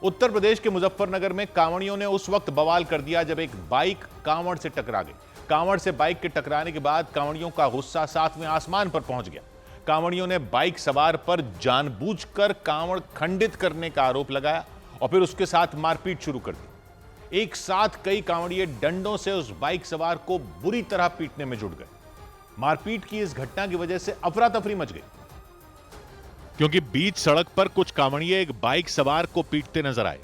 उत्तर प्रदेश के मुजफ्फरनगर में कांवड़ियों ने उस वक्त बवाल कर दिया जब एक बाइक कांवड़ से टकरा गई। कांवड़ से बाइक के टकराने के बाद कांवड़ियों का गुस्सा सातवें आसमान पर पहुंच गया। कांवड़ियों ने बाइक सवार पर जानबूझकर कांवड़ खंडित करने का आरोप लगाया और फिर उसके साथ मारपीट शुरू कर दी। एक साथ कई कांवड़िए डंडों से उस बाइक सवार को बुरी तरह पीटने में जुट गए। मारपीट की इस घटना की वजह से अफरा तफरी मच गई, क्योंकि बीच सड़क पर कुछ कांवड़िए एक बाइक सवार को पीटते नजर आए।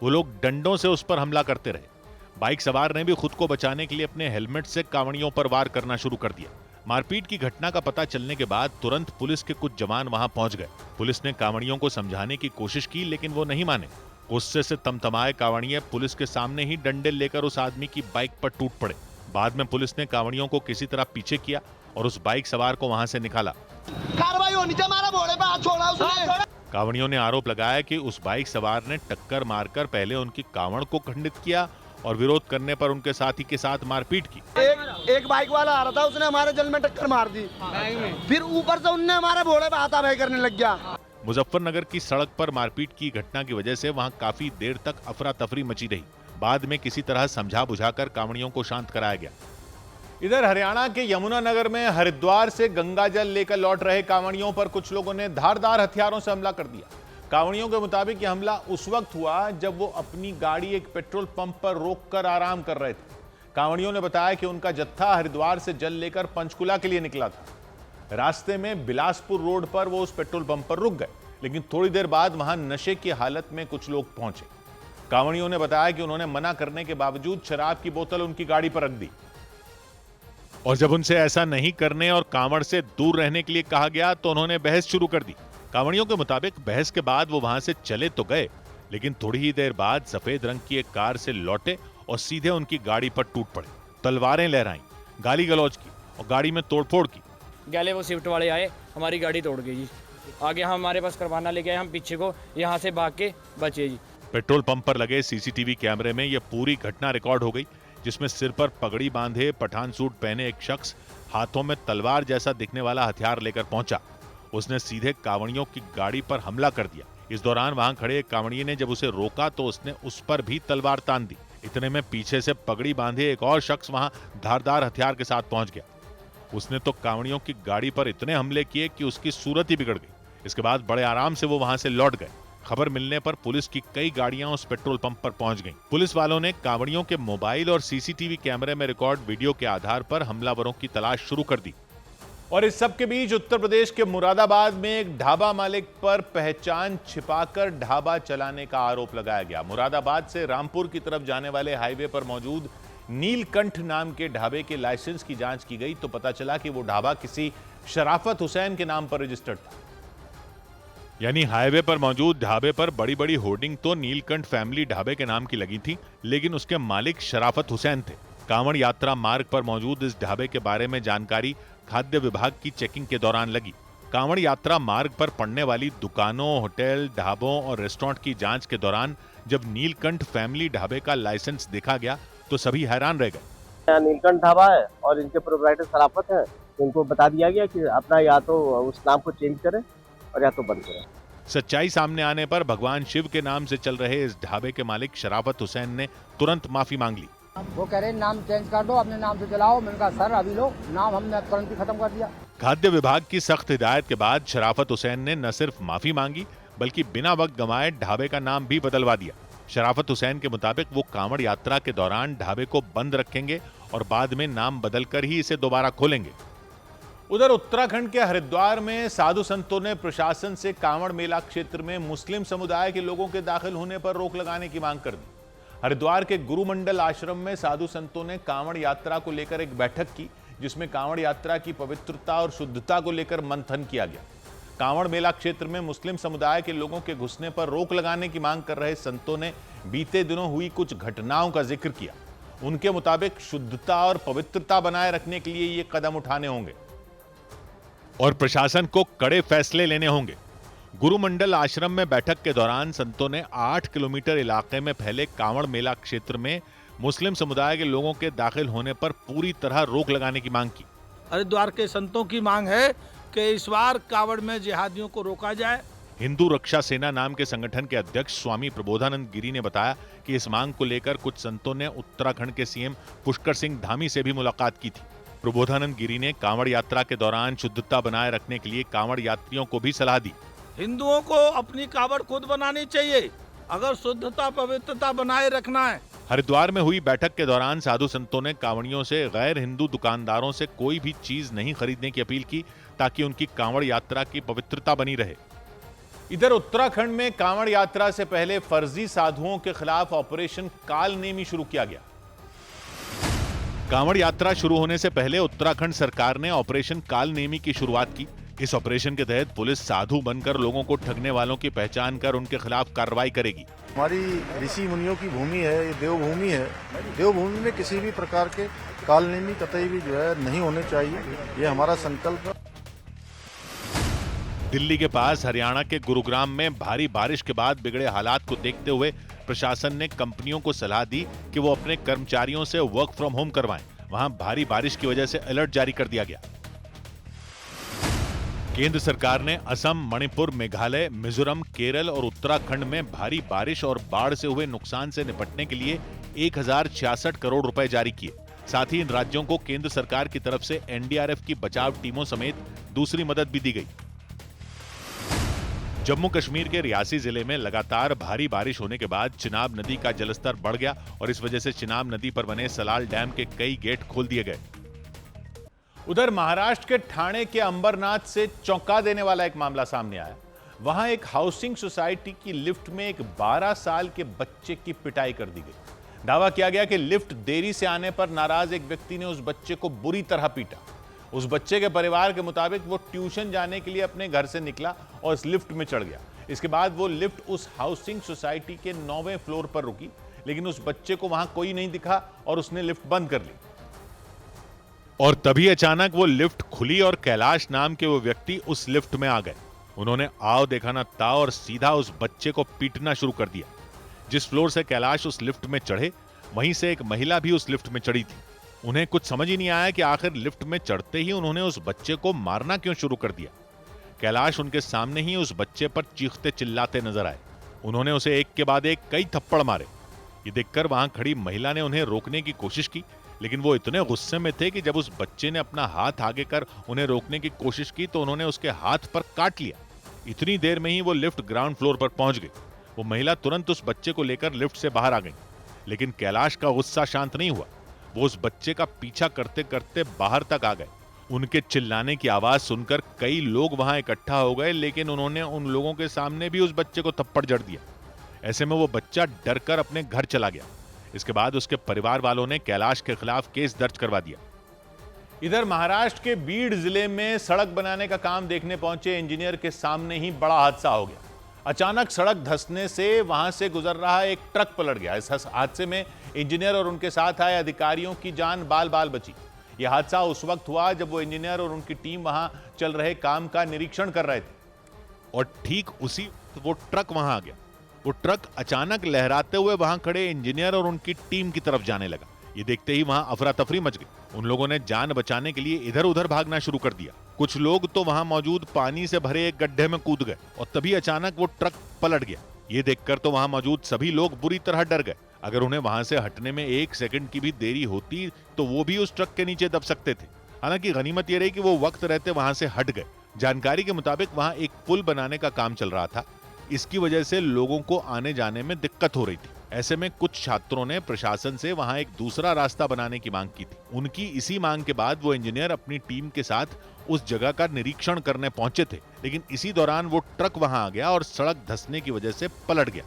वो लोग डंडों से उस पर हमला करते रहे। बाइक सवार ने भी खुद को बचाने के लिए अपने हेलमेट से कांवड़ियों पर वार करना शुरू कर दिया। मारपीट की घटना का पता चलने के बाद तुरंत पुलिस के कुछ जवान वहां पहुंच गए। पुलिस ने कांवड़ियों को समझाने की कोशिश की, लेकिन वो नहीं माने। गुस्से से तमतमाए कांवड़िए पुलिस के सामने ही डंडे लेकर उस आदमी की बाइक पर टूट पड़े। बाद में पुलिस ने कांवड़ियों को किसी तरह पीछे किया और उस बाइक सवार को वहां से निकाला। कार्रवाई होनी चाहिए, हमारा भोले पे हाथ छोड़ा उसने। कांवड़ियों ने आरोप लगाया कि उस बाइक सवार ने टक्कर मारकर पहले उनकी कांवड़ को खंडित किया और विरोध करने पर उनके साथी के साथ मारपीट की। एक बाइक वाला आ रहा था, उसने हमारे जल में टक्कर मार दी, फिर ऊपर से उनने हमारे भोले पे हाथापाई करने लग गया। मुजफ्फरनगर की सड़क पर मारपीट की घटना की वजह से वहां काफी देर तक अफरा तफरी मची रही। बाद में किसी तरह समझा बुझाकर कांवड़ियों को शांत कराया गया। इधर हरियाणा के यमुनानगर में हरिद्वार से गंगा जल लेकर लौट रहे कांवड़ियों पर कुछ लोगों ने धारदार हथियारों से हमला कर दिया। कांवड़ियों के मुताबिक यह हमला उस वक्त हुआ जब वो अपनी गाड़ी एक पेट्रोल पंप पर रोककर आराम कर रहे थे। कांवड़ियों ने बताया कि उनका जत्था हरिद्वार से जल लेकर पंचकुला के लिए निकला था। रास्ते में बिलासपुर रोड पर वो उस पेट्रोल पंप पर रुक गए, लेकिन थोड़ी देर बाद वहां नशे की हालत में कुछ लोग पहुंचे। कांवड़ियों ने बताया कि उन्होंने मना करने के बावजूद शराब की बोतल उनकी गाड़ी पर रख दी और जब उनसे ऐसा नहीं करने और कांवड़ से दूर रहने के लिए कहा गया तो उन्होंने बहस शुरू कर दी। कांवड़ियों के मुताबिक बहस के बाद वो वहां से चले तो गए, लेकिन थोड़ी ही देर बाद सफेद रंग की एक कार से लौटे और सीधे उनकी गाड़ी पर टूट पड़े। तलवारें लहराई, गाली गलौज की और गाड़ी में तोड़फोड़ की। गैले वो शिफ्ट वाले आए, हमारी गाड़ी तोड़ गई जी। आगे हमारे पास करवाना लेके आए, हम पीछे को यहाँ से भाग के बचे जी। पेट्रोल पंप पर लगे सीसीटीवी कैमरे में यह पूरी घटना रिकॉर्ड हो गई, जिसमें सिर पर पगड़ी बांधे पठान सूट पहने एक शख्स हाथों में तलवार जैसा दिखने वाला हथियार लेकर पहुंचा। उसने सीधे कांवड़ियों की गाड़ी पर हमला कर दिया। इस दौरान वहां खड़े एक कांवड़िये ने जब उसे रोका तो उसने उस पर भी तलवार तान दी। इतने में पीछे से पगड़ी बांधे एक और शख्स वहां धारदार हथियार के साथ पहुंच गया। उसने तो कांवड़ियों की गाड़ी पर इतने हमले किए कि उसकी सूरत ही बिगड़ गई। इसके बाद बड़े आराम से वो वहां से लौट गए। खबर मिलने पर पुलिस की कई गाड़ियां उस पेट्रोल पंप पर पहुंच गईं। पुलिस वालों ने कांवड़ियों के मोबाइल और सीसीटीवी कैमरे में रिकॉर्ड वीडियो के आधार पर हमलावरों की तलाश शुरू कर दी। और इस सब के बीच उत्तर प्रदेश के मुरादाबाद में एक ढाबा मालिक पर पहचान छिपाकर ढाबा चलाने का आरोप लगाया गया। मुरादाबाद से रामपुर की तरफ जाने वाले हाईवे पर मौजूद नीलकंठ नाम के ढाबे के लाइसेंस की जांच की गई तो पता चला कि वो ढाबा किसी शराफत हुसैन के नाम पर रजिस्टर्ड था। यानी हाईवे पर मौजूद ढाबे पर बड़ी बड़ी होर्डिंग तो नीलकंठ फैमिली ढाबे के नाम की लगी थी, लेकिन उसके मालिक शराफत हुसैन थे। कांवड़ यात्रा मार्ग पर मौजूद इस ढाबे के बारे में जानकारी खाद्य विभाग की चेकिंग के दौरान लगी। कांवड़ यात्रा मार्ग पर पड़ने वाली दुकानों, होटल, ढाबों और रेस्टोरेंट की जांच के दौरान जब नीलकंठ फैमिली ढाबे का लाइसेंस देखा गया तो सभी हैरान रह गए। नीलकंठ ढाबा है और इनके प्रोप्राइटर शराफत है। इनको बता दिया गया कि अपना या तो उस नाम को चेंज करें और या तो बंद करें। सच्चाई सामने आने पर भगवान शिव के नाम से चल रहे इस ढाबे के मालिक शराफत हुसैन ने तुरंत माफी मांग ली। वो कह रहे नाम चेंज कर दो, अपने नाम से चलाओ। मैंने कहा सर अभी लो, नाम हमने तुरंत ही खत्म कर दिया। खाद्य विभाग की सख्त हिदायत के बाद शराफत हुसैन ने न सिर्फ माफी मांगी बल्कि बिना वक्त गंवाए ढाबे का नाम भी बदलवा दिया। शराफत हुसैन के मुताबिक वो कांवड़ यात्रा के दौरान ढाबे को बंद रखेंगे और बाद में नाम बदलकर ही इसे दोबारा खोलेंगे। उधर उत्तराखंड के हरिद्वार में साधु संतों ने प्रशासन से कांवड़ मेला क्षेत्र में मुस्लिम समुदाय के लोगों के दाखिल होने पर रोक लगाने की मांग कर दी। हरिद्वार के गुरुमंडल आश्रम में साधु संतों ने कांवड़ यात्रा को लेकर एक बैठक की, जिसमें कांवड़ यात्रा की पवित्रता और शुद्धता को लेकर मंथन किया गया। कांवड़ मेला क्षेत्र में मुस्लिम समुदाय के लोगों के घुसने पर रोक लगाने की मांग कर रहे संतों ने बीते दिनों हुई कुछ घटनाओं का जिक्र किया। उनके मुताबिक शुद्धता और पवित्रता बनाए रखने के लिए ये कदम उठाने होंगे और प्रशासन को कड़े फैसले लेने होंगे। गुरुमंडल आश्रम में बैठक के दौरान संतों ने 8 किलोमीटर इलाके में फैले कांवड़ मेला क्षेत्र में मुस्लिम समुदाय के लोगों के दाखिल होने पर पूरी तरह रोक लगाने की मांग की। हरिद्वार के संतों की मांग है कि इस बार कांवड़ में जिहादियों को रोका जाए हिंदू रक्षा सेना नाम के संगठन के अध्यक्ष स्वामी प्रबोधानंद गिरी ने बताया कि इस मांग को लेकर कुछ संतों ने उत्तराखंड के सीएम पुष्कर सिंह धामी से भी मुलाकात की थी। प्रबोधानंद गिरी ने कांवड़ यात्रा के दौरान शुद्धता बनाए रखने के लिए कांवड़ यात्रियों को भी सलाह दी। हिंदुओं को अपनी कांवड़ खुद बनानी चाहिए अगर शुद्धता पवित्रता बनाए रखना है। हरिद्वार में हुई बैठक के दौरान साधु संतों ने कांवड़ियों से गैर हिंदू दुकानदारों से कोई भी चीज नहीं खरीदने की अपील की ताकि उनकी कांवड़ यात्रा की पवित्रता बनी रहे। इधर उत्तराखंड में कांवड़ यात्रा से पहले फर्जी साधुओं के खिलाफ ऑपरेशन कालनेमी शुरू किया गया। कांवड़ यात्रा शुरू होने से पहले उत्तराखंड सरकार ने ऑपरेशन कालनेमी की शुरुआत की। इस ऑपरेशन के तहत पुलिस साधु बनकर लोगों को ठगने वालों की पहचान कर उनके खिलाफ कार्रवाई करेगी। हमारी ऋषि मुनियों की भूमि है, ये देवभूमि है। देवभूमि में किसी भी प्रकार के कालनेमी कतई भी जो है नहीं होने चाहिए, ये हमारा संकल्प है। दिल्ली के पास हरियाणा के गुरुग्राम में भारी बारिश के बाद बिगड़े हालात को देखते हुए प्रशासन ने कंपनियों को सलाह दी कि वो अपने कर्मचारियों से वर्क फ्रॉम होम करवाएं। वहां भारी बारिश की वजह से अलर्ट जारी कर दिया गया। केंद्र सरकार ने असम, मणिपुर, मेघालय, मिजोरम, केरल और उत्तराखंड में भारी बारिश और बाढ़ से हुए नुकसान से निपटने के लिए 1066 करोड़ रुपए जारी किए। साथ ही इन राज्यों को केंद्र सरकार की तरफ से एनडीआरएफ की बचाव टीमों समेत दूसरी मदद भी दी गई। जम्मू कश्मीर के रियासी जिले में लगातार भारी बारिश होने के बाद चिनाब नदी का जलस्तर बढ़ गया और इस वजह से चिनाब नदी पर बने सलाल डैम के कई गेट खोल दिए गए। उधर महाराष्ट्र के ठाणे के अंबरनाथ से चौंका देने वाला एक मामला सामने आया। वहां एक हाउसिंग सोसाइटी की लिफ्ट में एक 12 साल के बच्चे की पिटाई कर दी गई। दावा किया गया कि लिफ्ट देरी से आने पर नाराज एक व्यक्ति ने उस बच्चे को बुरी तरह पीटा। उस बच्चे के परिवार के मुताबिक वो ट्यूशन जाने के लिए अपने घर से निकला और इस लिफ्ट में चढ़ गया। इसके बाद वो लिफ्ट उस हाउसिंग सोसाइटी के 9वें फ्लोर पर रुकी, लेकिन उस बच्चे को वहां कोई नहीं दिखा और उसने लिफ्ट बंद कर ली। और तभी अचानक वो लिफ्ट खुली और कैलाश नाम के वो व्यक्ति उस लिफ्ट में आ गए। उन्होंने आओ देखा ना ताओ और सीधा उस बच्चे को पीटना शुरू कर दिया। जिस फ्लोर से कैलाश उस लिफ्ट में चढ़े, वहीं से एक महिला भी उस लिफ्ट में चढ़ी थी। उन्हें कुछ समझ ही नहीं आया कि आखिर लिफ्ट में चढ़ते ही उन्होंने उस बच्चे को मारना क्यों शुरू कर दिया। कैलाश उनके सामने ही उस बच्चे पर चीखते चिल्लाते नजर आए। उन्होंने उसे एक के बाद एक कई थप्पड़ मारे। ये देखकर वहां खड़ी महिला ने उन्हें रोकने की कोशिश की, लेकिन वो इतने गुस्से में थे कि जब उस बच्चे ने अपना हाथ आगे कर उन्हें रोकने की कोशिश की तो उन्होंने उसके हाथ पर काट लिया। इतनी देर में ही वो लिफ्ट ग्राउंड फ्लोर पर पहुंच गई। वो महिला तुरंत उस बच्चे को लेकर लिफ्ट से बाहर आ गई, लेकिन कैलाश का गुस्सा शांत नहीं हुआ। वो उस बच्चे का पीछा करते करते बाहर तक आ गए। उनके चिल्लाने की आवाज सुनकर कई लोग वहां इकट्ठा हो गए, लेकिन उन्होंने उन लोगों के सामने भी उस बच्चे को थप्पड़ जड़ दिया। ऐसे में वो बच्चा डरकर अपने घर चला गया। इसके बाद उसके परिवार वालों ने कैलाश के खिलाफ केस दर्ज करवा दिया। इधर महाराष्ट्र के बीड जिले में सड़क बनाने का काम देखने पहुंचे इंजीनियर के सामने ही बड़ा हादसा हो गया। अचानक सड़क धंसने से वहां से गुजर रहा एक ट्रक पलट गया। इस हादसे में इंजीनियर और उनके साथ आए अधिकारियों की जान बाल बाल बची। यह हादसा उस वक्त हुआ जब वो इंजीनियर और उनकी टीम वहां चल रहे काम का निरीक्षण कर रहे थे और ठीक उसी वक्त वो ट्रक वहां आ गया। वो ट्रक अचानक लहराते हुए वहां खड़े इंजीनियर और उनकी टीम की तरफ जाने लगा। ये देखते ही वहां अफरा तफरी मच गई। उन लोगों ने जान बचाने के लिए इधर उधर भागना शुरू कर दिया। कुछ लोग तो वहां मौजूद पानी से भरे एक गड्ढे में कूद गए और तभी अचानक वो ट्रक पलट गया। ये देखकर तो वहां मौजूद सभी लोग बुरी तरह डर गए। अगर उन्हें वहां से हटने में 1 सेकंड की भी देरी होती तो वो भी उस ट्रक के नीचे दब सकते थे। हालांकि गनीमत ये रही कि वो वक्त रहते वहां से हट गए। जानकारी के मुताबिक वहां एक पुल बनाने का काम चल रहा था। इसकी वजह से लोगों को आने जाने में दिक्कत हो रही थी। ऐसे में कुछ छात्रों ने प्रशासन से वहां एक दूसरा रास्ता बनाने की मांग की थी। उनकी इसी मांग के बाद वो इंजीनियर अपनी टीम के साथ उस जगह का निरीक्षण करने पहुंचे थे, लेकिन इसी दौरान वो ट्रक वहां आ गया और सड़क धंसने की वजह से पलट गया।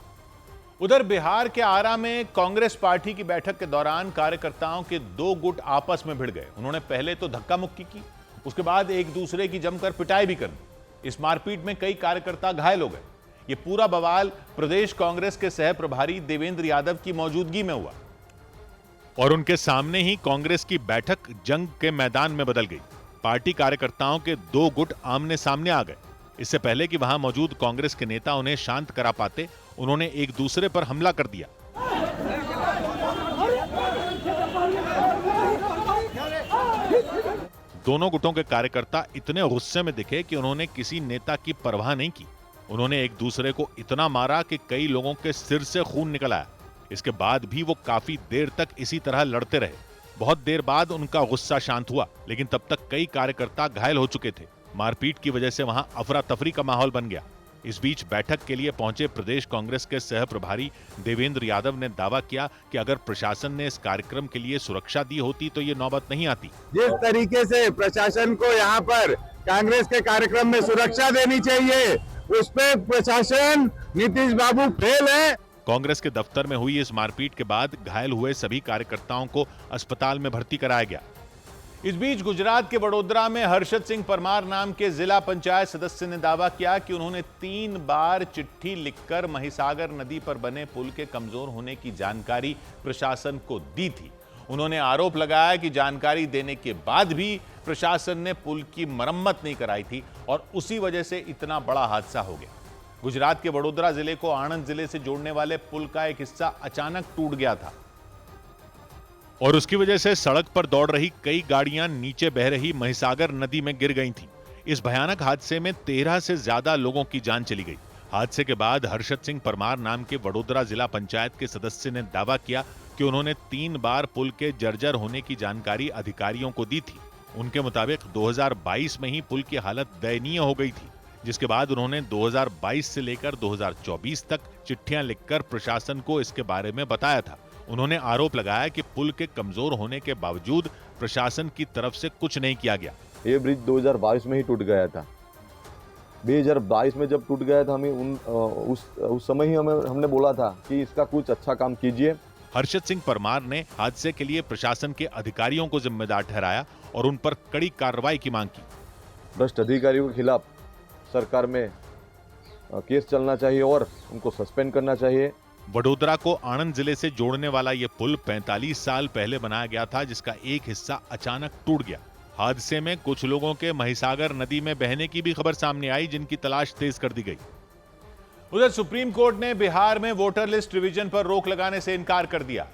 उधर बिहार के आरा में कांग्रेस पार्टी की बैठक के दौरान कार्यकर्ताओं के 2 गुट आपस में भिड़ गए। उन्होंने पहले तो धक्का मुक्की की, उसके बाद एक दूसरे की जमकर पिटाई भी कर दी। इस मारपीट में कई कार्यकर्ता घायल हो गए। ये पूरा बवाल प्रदेश कांग्रेस के सह प्रभारी देवेंद्र यादव की मौजूदगी में हुआ और उनके सामने ही कांग्रेस की बैठक जंग के मैदान में बदल गई। पार्टी कार्यकर्ताओं के 2 गुट आमने सामने आ गए। इससे पहले कि वहां मौजूद कांग्रेस के नेता उन्हें शांत करा पाते, उन्होंने एक दूसरे पर हमला कर दिया। दोनों गुटों के कार्यकर्ता इतने गुस्से में दिखे कि उन्होंने किसी नेता की परवाह नहीं की। उन्होंने एक दूसरे को इतना मारा कि कई लोगों के सिर से खून निकल आया। इसके बाद भी वो काफी देर तक इसी तरह लड़ते रहे। बहुत देर बाद उनका गुस्सा शांत हुआ, लेकिन तब तक कई कार्यकर्ता घायल हो चुके थे। मारपीट की वजह से वहां अफरा तफरी का माहौल बन गया। इस बीच बैठक के लिए पहुंचे प्रदेश कांग्रेस के सह प्रभारी देवेंद्र यादव ने दावा किया कि अगर प्रशासन ने इस कार्यक्रम के लिए सुरक्षा दी होती तो ये नौबत नहीं आती। जिस तरीके से प्रशासन को यहाँ पर कांग्रेस के कार्यक्रम में सुरक्षा देनी चाहिए, उस पे प्रशासन नीतीश बाबू फेल है। कांग्रेस के दफ्तर में हुई इस मारपीट के बाद घायल हुए सभी कार्यकर्ताओं को अस्पताल में भर्ती कराया गया। इस बीच गुजरात के वडोदरा में हर्षद सिंह परमार नाम के जिला पंचायत सदस्य ने दावा किया कि उन्होंने 3 बार चिट्ठी लिखकर महिसागर नदी पर बने पुल के कमजोर होने की जानकारी प्रशासन को दी थी। उन्होंने आरोप लगाया कि जानकारी देने के बाद भी प्रशासन ने पुल की मरम्मत नहीं कराई थी और उसी वजह से इतना बड़ा हादसा हो गया। गुजरात के वडोदरा जिले को आणंद जिले से जोड़ने वाले पुल का एक हिस्सा अचानक टूट गया था और उसकी वजह से सड़क पर दौड़ रही कई गाड़ियां नीचे बह रही महिसागर नदी में गिर गई थीं। इस भयानक हादसे में 13 से ज्यादा लोगों की जान चली गई। हादसे के बाद हर्षद सिंह परमार नाम के वडोदरा जिला पंचायत के सदस्य ने दावा किया कि उन्होंने 3 बार पुल के जर्जर होने की जानकारी अधिकारियों को दी थी। उनके मुताबिक 2022 में ही पुल की हालत दयनीय हो गई थी, जिसके बाद उन्होंने 2022 से लेकर 2024 तक चिट्ठियां लिखकर प्रशासन को इसके बारे में बताया था। उन्होंने आरोप लगाया कि पुल के कमजोर होने के बावजूद प्रशासन की तरफ से कुछ नहीं किया गया। ये ब्रिज 2022 में ही टूट गया था। 2022 में जब टूट गया था, हमें उस समय ही हमने बोला था कि इसका कुछ अच्छा काम कीजिए। हर्षद सिंह परमार ने हादसे के लिए प्रशासन के अधिकारियों को जिम्मेदार ठहराया और उन पर कड़ी कार्रवाई की मांग की। भ्रष्ट अधिकारियों के खिलाफ सरकार में केस चलना चाहिए और उनको सस्पेंड करना चाहिए। वडोदरा को आणंद जिले से जोड़ने वाला यह पुल 45 साल पहले बनाया गया था, जिसका एक हिस्सा अचानक टूट गया। हादसे में कुछ लोगों के महिसागर नदी में बहने की भी खबर सामने आई, जिनकी तलाश तेज कर दी गई। उधर सुप्रीम कोर्ट ने बिहार में वोटर लिस्ट रिवीजन पर रोक लगाने से इनकार कर दिया।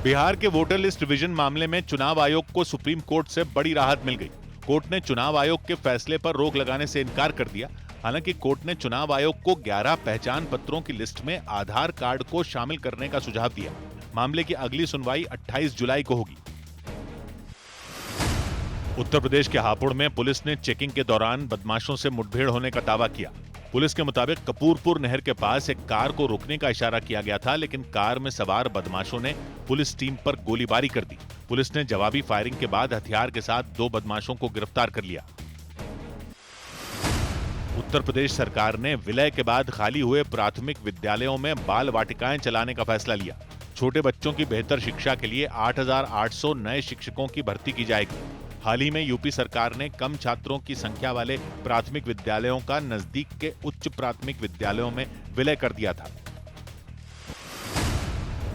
बिहार के वोटर लिस्ट रिवीजन मामले में चुनाव आयोग को सुप्रीम कोर्ट से बड़ी राहत मिल गई। कोर्ट ने चुनाव आयोग के फैसले पर रोक लगाने से इनकार कर दिया। हालांकि कोर्ट ने चुनाव आयोग को 11 पहचान पत्रों की लिस्ट में आधार कार्ड को शामिल करने का सुझाव दिया। मामले की अगली सुनवाई 28 जुलाई को होगी। उत्तर प्रदेश के हापुड़ में पुलिस ने चेकिंग के दौरान बदमाशों से मुठभेड़ होने का दावा किया। पुलिस के मुताबिक कपूरपुर नहर के पास एक कार को रोकने का इशारा किया गया था, लेकिन कार में सवार बदमाशों ने पुलिस टीम पर गोलीबारी कर दी। पुलिस ने जवाबी फायरिंग के बाद हथियार के साथ 2 बदमाशों को गिरफ्तार कर लिया। उत्तर प्रदेश सरकार ने विलय के बाद खाली हुए प्राथमिक विद्यालयों में बाल वाटिकाएं चलाने का फैसला लिया। छोटे बच्चों की बेहतर शिक्षा के लिए 8,800 नए शिक्षकों की भर्ती की जाएगी। हाल ही में यूपी सरकार ने कम छात्रों की संख्या वाले प्राथमिक विद्यालयों का नजदीक के उच्च प्राथमिक विद्यालयों में विलय कर दिया था।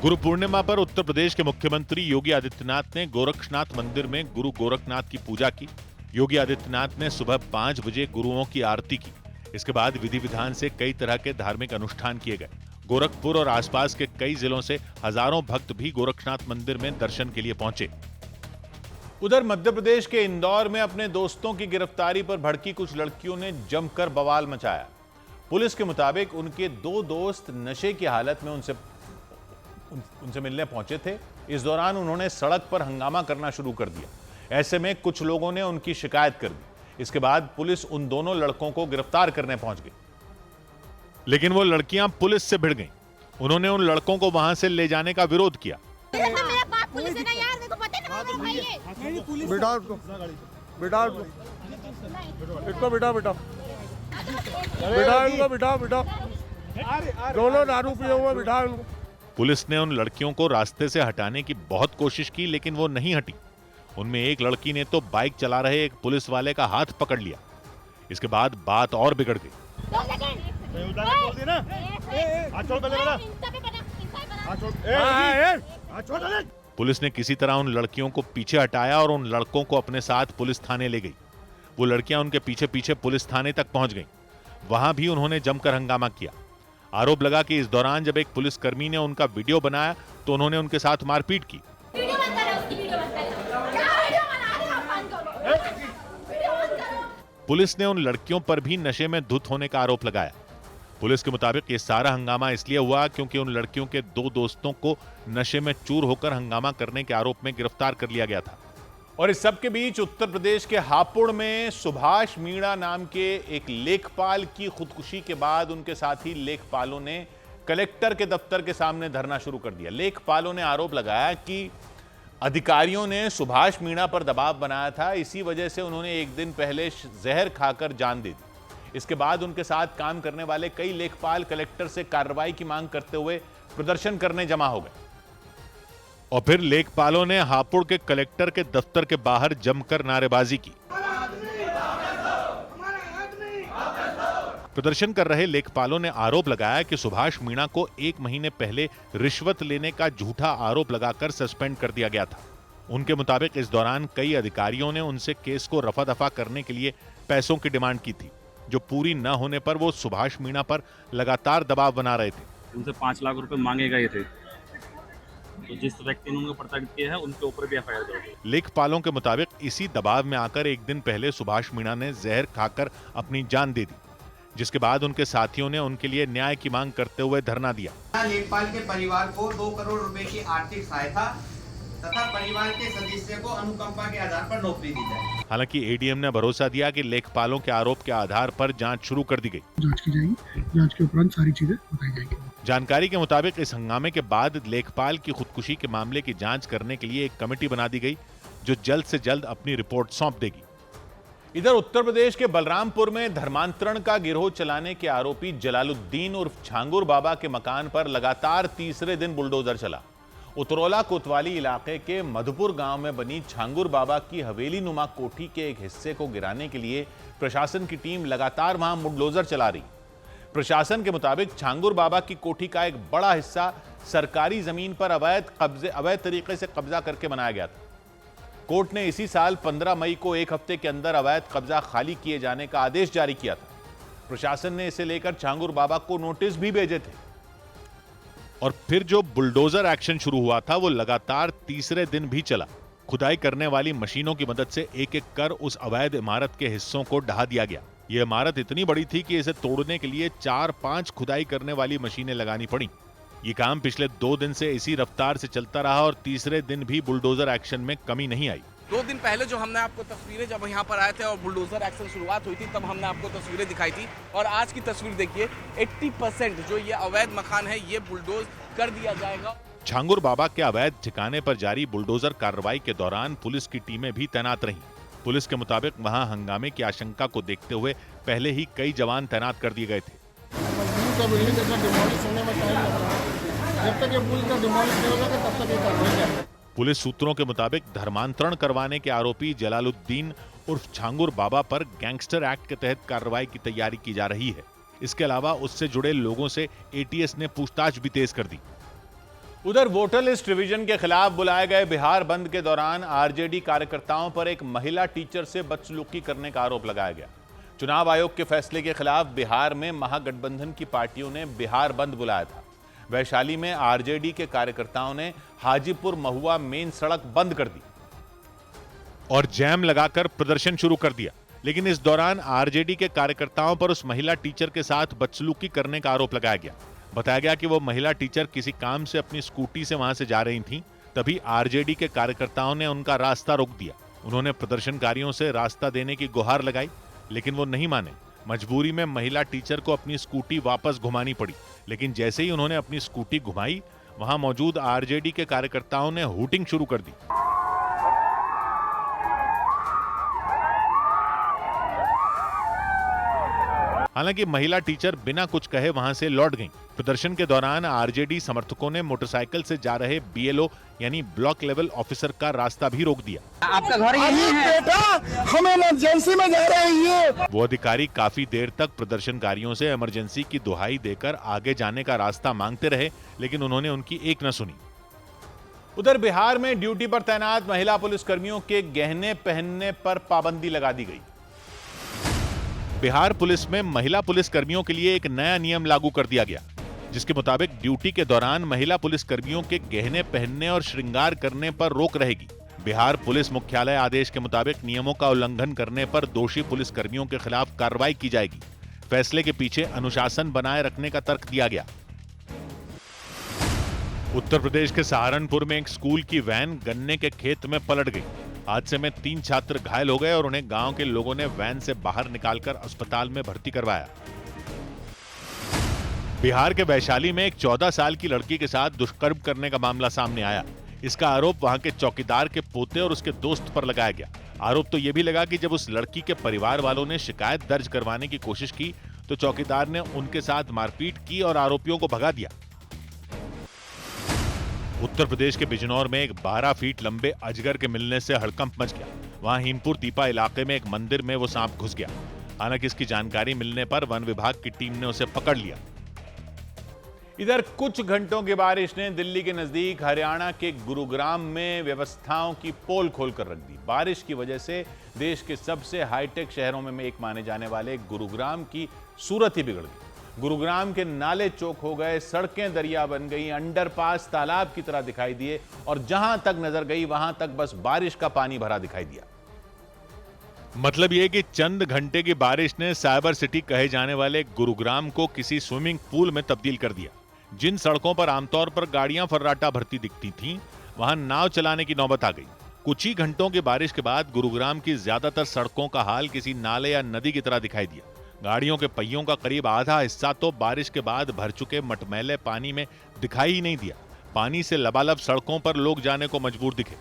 गुरु पूर्णिमा पर उत्तर प्रदेश के मुख्यमंत्री योगी आदित्यनाथ ने गोरक्षनाथ मंदिर में गुरु गोरखनाथ की पूजा की। योगी आदित्यनाथ ने सुबह 5 बजे गुरुओं की आरती की। इसके बाद विधि विधान से कई तरह के धार्मिक अनुष्ठान किए गए। गोरखपुर और आसपास के कई जिलों से हजारों भक्त भी गोरक्षनाथ मंदिर में दर्शन के लिए पहुंचे। उधर मध्य प्रदेश के इंदौर में अपने दोस्तों की गिरफ्तारी पर भड़की कुछ लड़कियों ने जमकर बवाल मचाया। पुलिस के मुताबिक उनके 2 दोस्त नशे की हालत में उनसे मिलने पहुंचे थे। इस दौरान उन्होंने सड़क पर हंगामा करना शुरू कर दिया। ऐसे में कुछ लोगों ने उनकी शिकायत कर दी। इसके बाद पुलिस उन दोनों लड़कों को गिरफ्तार करने पहुंच गई, लेकिन वो लड़कियां पुलिस से भिड़ गईं। उन्होंने उन लड़कों को वहां से ले जाने का विरोध किया। दोनों दारू पिए हुए बिठा। पुलिस ने उन लड़कियों को रास्ते से हटाने की बहुत कोशिश की, लेकिन वो नहीं हटी। उनमें एक लड़की ने तो बाइक चला रहे एक पुलिस वाले का हाथ पकड़ लिया। इसके बाद बात और बिगड़ गई। पुलिस ने किसी तरह उन लड़कियों को पीछे हटाया और उन लड़कों को अपने साथ पुलिस थाने ले गई। वो लड़कियां उनके पीछे पीछे पुलिस थाने तक पहुंच गईं। वहां भी उन्होंने जमकर हंगामा किया। आरोप लगा कि इस दौरान जब एक पुलिसकर्मी ने उनका वीडियो बनाया तो उन्होंने उनके साथ मारपीट की। पुलिस ने उन लड़कियों पर भी नशे में धुत होने का आरोप लगाया। पुलिस के मुताबिक ये सारा हंगामा इसलिए हुआ क्योंकि उन लड़कियों के 2 दोस्तों को नशे में चूर होकर हंगामा करने के आरोप में गिरफ्तार कर लिया गया था। और इस सब के बीच उत्तर प्रदेश के हापुड़ में सुभाष मीणा नाम के एक लेखपाल की खुदकुशी के बाद उनके साथी लेखपालों ने कलेक्टर के दफ्तर के सामने धरना शुरू कर दिया। लेखपालों ने आरोप लगाया कि अधिकारियों ने सुभाष मीणा पर दबाव बनाया था, इसी वजह से उन्होंने एक दिन पहले जहर खाकर जान दे दी। इसके बाद उनके साथ काम करने वाले कई लेखपाल कलेक्टर से कार्रवाई की मांग करते हुए प्रदर्शन करने जमा हो गए और फिर लेखपालों ने हापुड़ के कलेक्टर के दफ्तर के बाहर जमकर नारेबाजी की। प्रदर्शन कर रहे लेखपालों ने आरोप लगाया कि सुभाष मीणा को 1 महीने पहले रिश्वत लेने का झूठा आरोप लगाकर सस्पेंड कर दिया गया था। उनके मुताबिक इस दौरान कई अधिकारियों ने उनसे केस को रफा दफा करने के लिए पैसों की डिमांड की थी, जो पूरी न होने पर वो सुभाष मीणा पर लगातार दबाव बना रहे थे। उनसे 5 लाख रुपए मांगे गए थे, तो जिस व्यक्ति ने उनको प्रताड़ित किया है उनके ऊपर भी एफआईआर दर्ज है। लेखपालों के मुताबिक इसी दबाव में आकर एक दिन पहले सुभाष मीणा ने जहर खाकर अपनी जान दे दी, जिसके बाद उनके साथियों ने उनके लिए न्याय की मांग करते हुए धरना दिया। लेखपाल के परिवार को 2 करोड़ रुपए की आर्थिक सहायता तथा परिवार के सदस्य को अनुकंपा के आधार पर नौकरी दी जाए। हालांकि एडीएम ने भरोसा दिया कि लेखपालों के आरोप के आधार पर जांच शुरू कर दी गई। जांच की जाएगी, जांच के उपरांत सारी चीजें बताई जाएंगी। जानकारी के मुताबिक इस हंगामे के बाद लेखपाल की खुदकुशी के मामले की जांच करने के लिए एक कमेटी बना दी गई, जो जल्द से जल्द अपनी रिपोर्ट सौंप देगी। इधर उत्तर प्रदेश के बलरामपुर में धर्मांतरण का गिरोह चलाने के आरोपी जलालुद्दीन उर्फ छांगुर बाबा के मकान पर लगातार तीसरे दिन बुलडोजर चला। उतरौला कोतवाली इलाके के मधुपुर गांव में बनी छांगुर बाबा की हवेली नुमा कोठी के एक हिस्से को गिराने के लिए प्रशासन की टीम लगातार वहां बुलडोजर चला रही। प्रशासन के मुताबिक छांगुर बाबा की कोठी का एक बड़ा हिस्सा सरकारी जमीन पर अवैध तरीके से कब्जा करके बनाया गया था। कोर्ट ने इसी साल 15 मई को 1 हफ्ते के अंदर अवैध कब्जा खाली किए जाने का आदेश जारी किया था। प्रशासन ने इसे लेकर छांगुर बाबा को नोटिस भी भेजे थे। और फिर जो बुलडोजर एक्शन शुरू हुआ था वो लगातार तीसरे दिन भी चला। खुदाई करने वाली मशीनों की मदद से एक एक कर उस अवैध इमारत के हिस्सों को ढहा दिया गया। ये इमारत इतनी बड़ी थी कि इसे तोड़ने के लिए 4-5 खुदाई करने वाली मशीनें लगानी पड़ी। ये काम पिछले 2 दिन से इसी रफ्तार से चलता रहा और तीसरे दिन भी बुलडोजर एक्शन में कमी नहीं आई। 2 दिन पहले जो हमने आपको तस्वीरें, जब यहाँ पर आए थे और बुलडोजर एक्शन शुरुआत हुई थी, तब हमने आपको तस्वीरें दिखाई थी। और आज की तस्वीर देखिए, 80% जो ये अवैध मकान है ये बुलडोज कर दिया जाएगा। छांगुर बाबा के अवैध ठिकाने पर जारी बुलडोजर कार्रवाई के दौरान पुलिस की टीमें भी तैनात रहीं। पुलिस के मुताबिक वहां हंगामे की आशंका को देखते हुए पहले ही कई जवान तैनात कर दिए गए थे। पुलिस सूत्रों के मुताबिक धर्मांतरण करवाने के आरोपी जलालुद्दीन उर्फ छांगुर बाबा पर गैंगस्टर एक्ट के तहत कार्रवाई की तैयारी की जा रही है। इसके अलावा उससे जुड़े लोगों से एटीएस ने पूछताछ भी तेज कर दी। उधर वोटर लिस्ट रिवीजन के खिलाफ बुलाए गए बिहार बंद के दौरान आरजेडी कार्यकर्ताओं पर एक महिला टीचर से बदसलूकी करने का आरोप लगाया गया। चुनाव आयोग के फैसले के खिलाफ बिहार में महागठबंधन की पार्टियों ने बिहार बंद बुलाया था। वैशाली में आरजेडी के कार्यकर्ताओं ने हाजीपुर महुआ मेन सड़क बंद कर दी और जैम लगाकर प्रदर्शन शुरू कर दिया। लेकिन इस दौरान आरजेडी के कार्यकर्ताओं पर उस महिला टीचर के साथ बदसलूकी करने का आरोप लगाया गया। बताया गया कि वो महिला टीचर किसी काम से अपनी स्कूटी से वहां से जा रही थीं, तभी आरजेडी के कार्यकर्ताओं ने उनका रास्ता रोक दिया। उन्होंने प्रदर्शनकारियों से रास्ता देने की गुहार लगाई, लेकिन वो नहीं माने। मजबूरी में महिला टीचर को अपनी स्कूटी वापस घुमानी पड़ी। लेकिन जैसे ही उन्होंने अपनी स्कूटी घुमाई, वहां मौजूद आरजेडी के कार्यकर्ताओं ने हूटिंग शुरू कर दी। हालांकि महिला टीचर बिना कुछ कहे वहां से लौट गईं। प्रदर्शन के दौरान आरजेडी समर्थकों ने मोटरसाइकिल से जा रहे बीएलओ यानी ब्लॉक लेवल ऑफिसर का रास्ता भी रोक दिया। आपका घर यही है बेटा, हम इमरजेंसी में जा रहे हैं। वो अधिकारी काफी देर तक प्रदर्शनकारियों से इमरजेंसी की दुहाई देकर आगे जाने का रास्ता मांगते रहे, लेकिन उन्होंने उनकी एक न सुनी। उधर बिहार में ड्यूटी पर तैनात महिला पुलिसकर्मियों के गहने पहनने पर पाबंदी लगा दी गई। बिहार पुलिस में महिला पुलिसकर्मियों के लिए एक नया नियम लागू कर दिया गया, जिसके मुताबिक ड्यूटी के दौरान महिला पुलिसकर्मियों के गहने पहनने और श्रृंगार करने पर रोक रहेगी। बिहार पुलिस मुख्यालय आदेश के मुताबिक नियमों का उल्लंघन करने पर दोषी पुलिस कर्मियों के खिलाफ कार्रवाई की जाएगी। फैसले के पीछे अनुशासन बनाए रखने का तर्क दिया गया। उत्तर प्रदेश के सहारनपुर में एक स्कूल की वैन गन्ने के खेत में पलट गई। हादसे में 3 छात्र घायल हो गए और उन्हें गांव के लोगों ने वैन से बाहर निकालकर अस्पताल में भर्ती करवाया। बिहार के वैशाली में एक 14 साल की लड़की के साथ दुष्कर्म करने का मामला सामने आया। इसका आरोप वहां के चौकीदार के पोते और उसके दोस्त पर लगाया गया। आरोप तो यह भी लगा कि जब उस लड़की के परिवार वालों ने शिकायत दर्ज करवाने की कोशिश की तो चौकीदार ने उनके साथ मारपीट की और आरोपियों को भगा दिया। उत्तर प्रदेश के बिजनौर में एक 12 फीट लंबे अजगर के मिलने से हड़कंप मच गया। वहां हिमपुर दीपा इलाके में एक मंदिर में वो सांप घुस गया। हालांकि इसकी जानकारी मिलने पर वन विभाग की टीम ने उसे पकड़ लिया। इधर कुछ घंटों की बारिश ने दिल्ली के नजदीक हरियाणा के गुरुग्राम में व्यवस्थाओं की पोल खोलकर रख दी। बारिश की वजह से देश के सबसे हाईटेक शहरों में एक माने जाने वाले गुरुग्राम की सूरत ही बिगड़ गई। गुरुग्राम के नाले चौक हो गए, सड़कें दरिया बन गई, अंडरपास तालाब की तरह दिखाई दिए और जहां तक नजर गई वहां तक बस बारिश का पानी भरा दिखाई दिया। मतलब यह कि चंद घंटे की बारिश ने साइबर सिटी कहे जाने वाले गुरुग्राम को किसी स्विमिंग पूल में तब्दील कर दिया। जिन सड़कों पर आमतौर पर गाड़ियां फर्राटा भरती दिखती थीं, वहां नाव चलाने की नौबत आ गई। कुछ ही घंटों की बारिश के बाद गुरुग्राम की ज्यादातर सड़कों का हाल किसी नाले या नदी की तरह दिखाई दिया। गाड़ियों के पहियों का करीब आधा हिस्सा तो बारिश के बाद भर चुके मटमैले पानी में दिखाई ही नहीं दिया। पानी से लबालब सड़कों पर लोग जाने को मजबूर दिखे।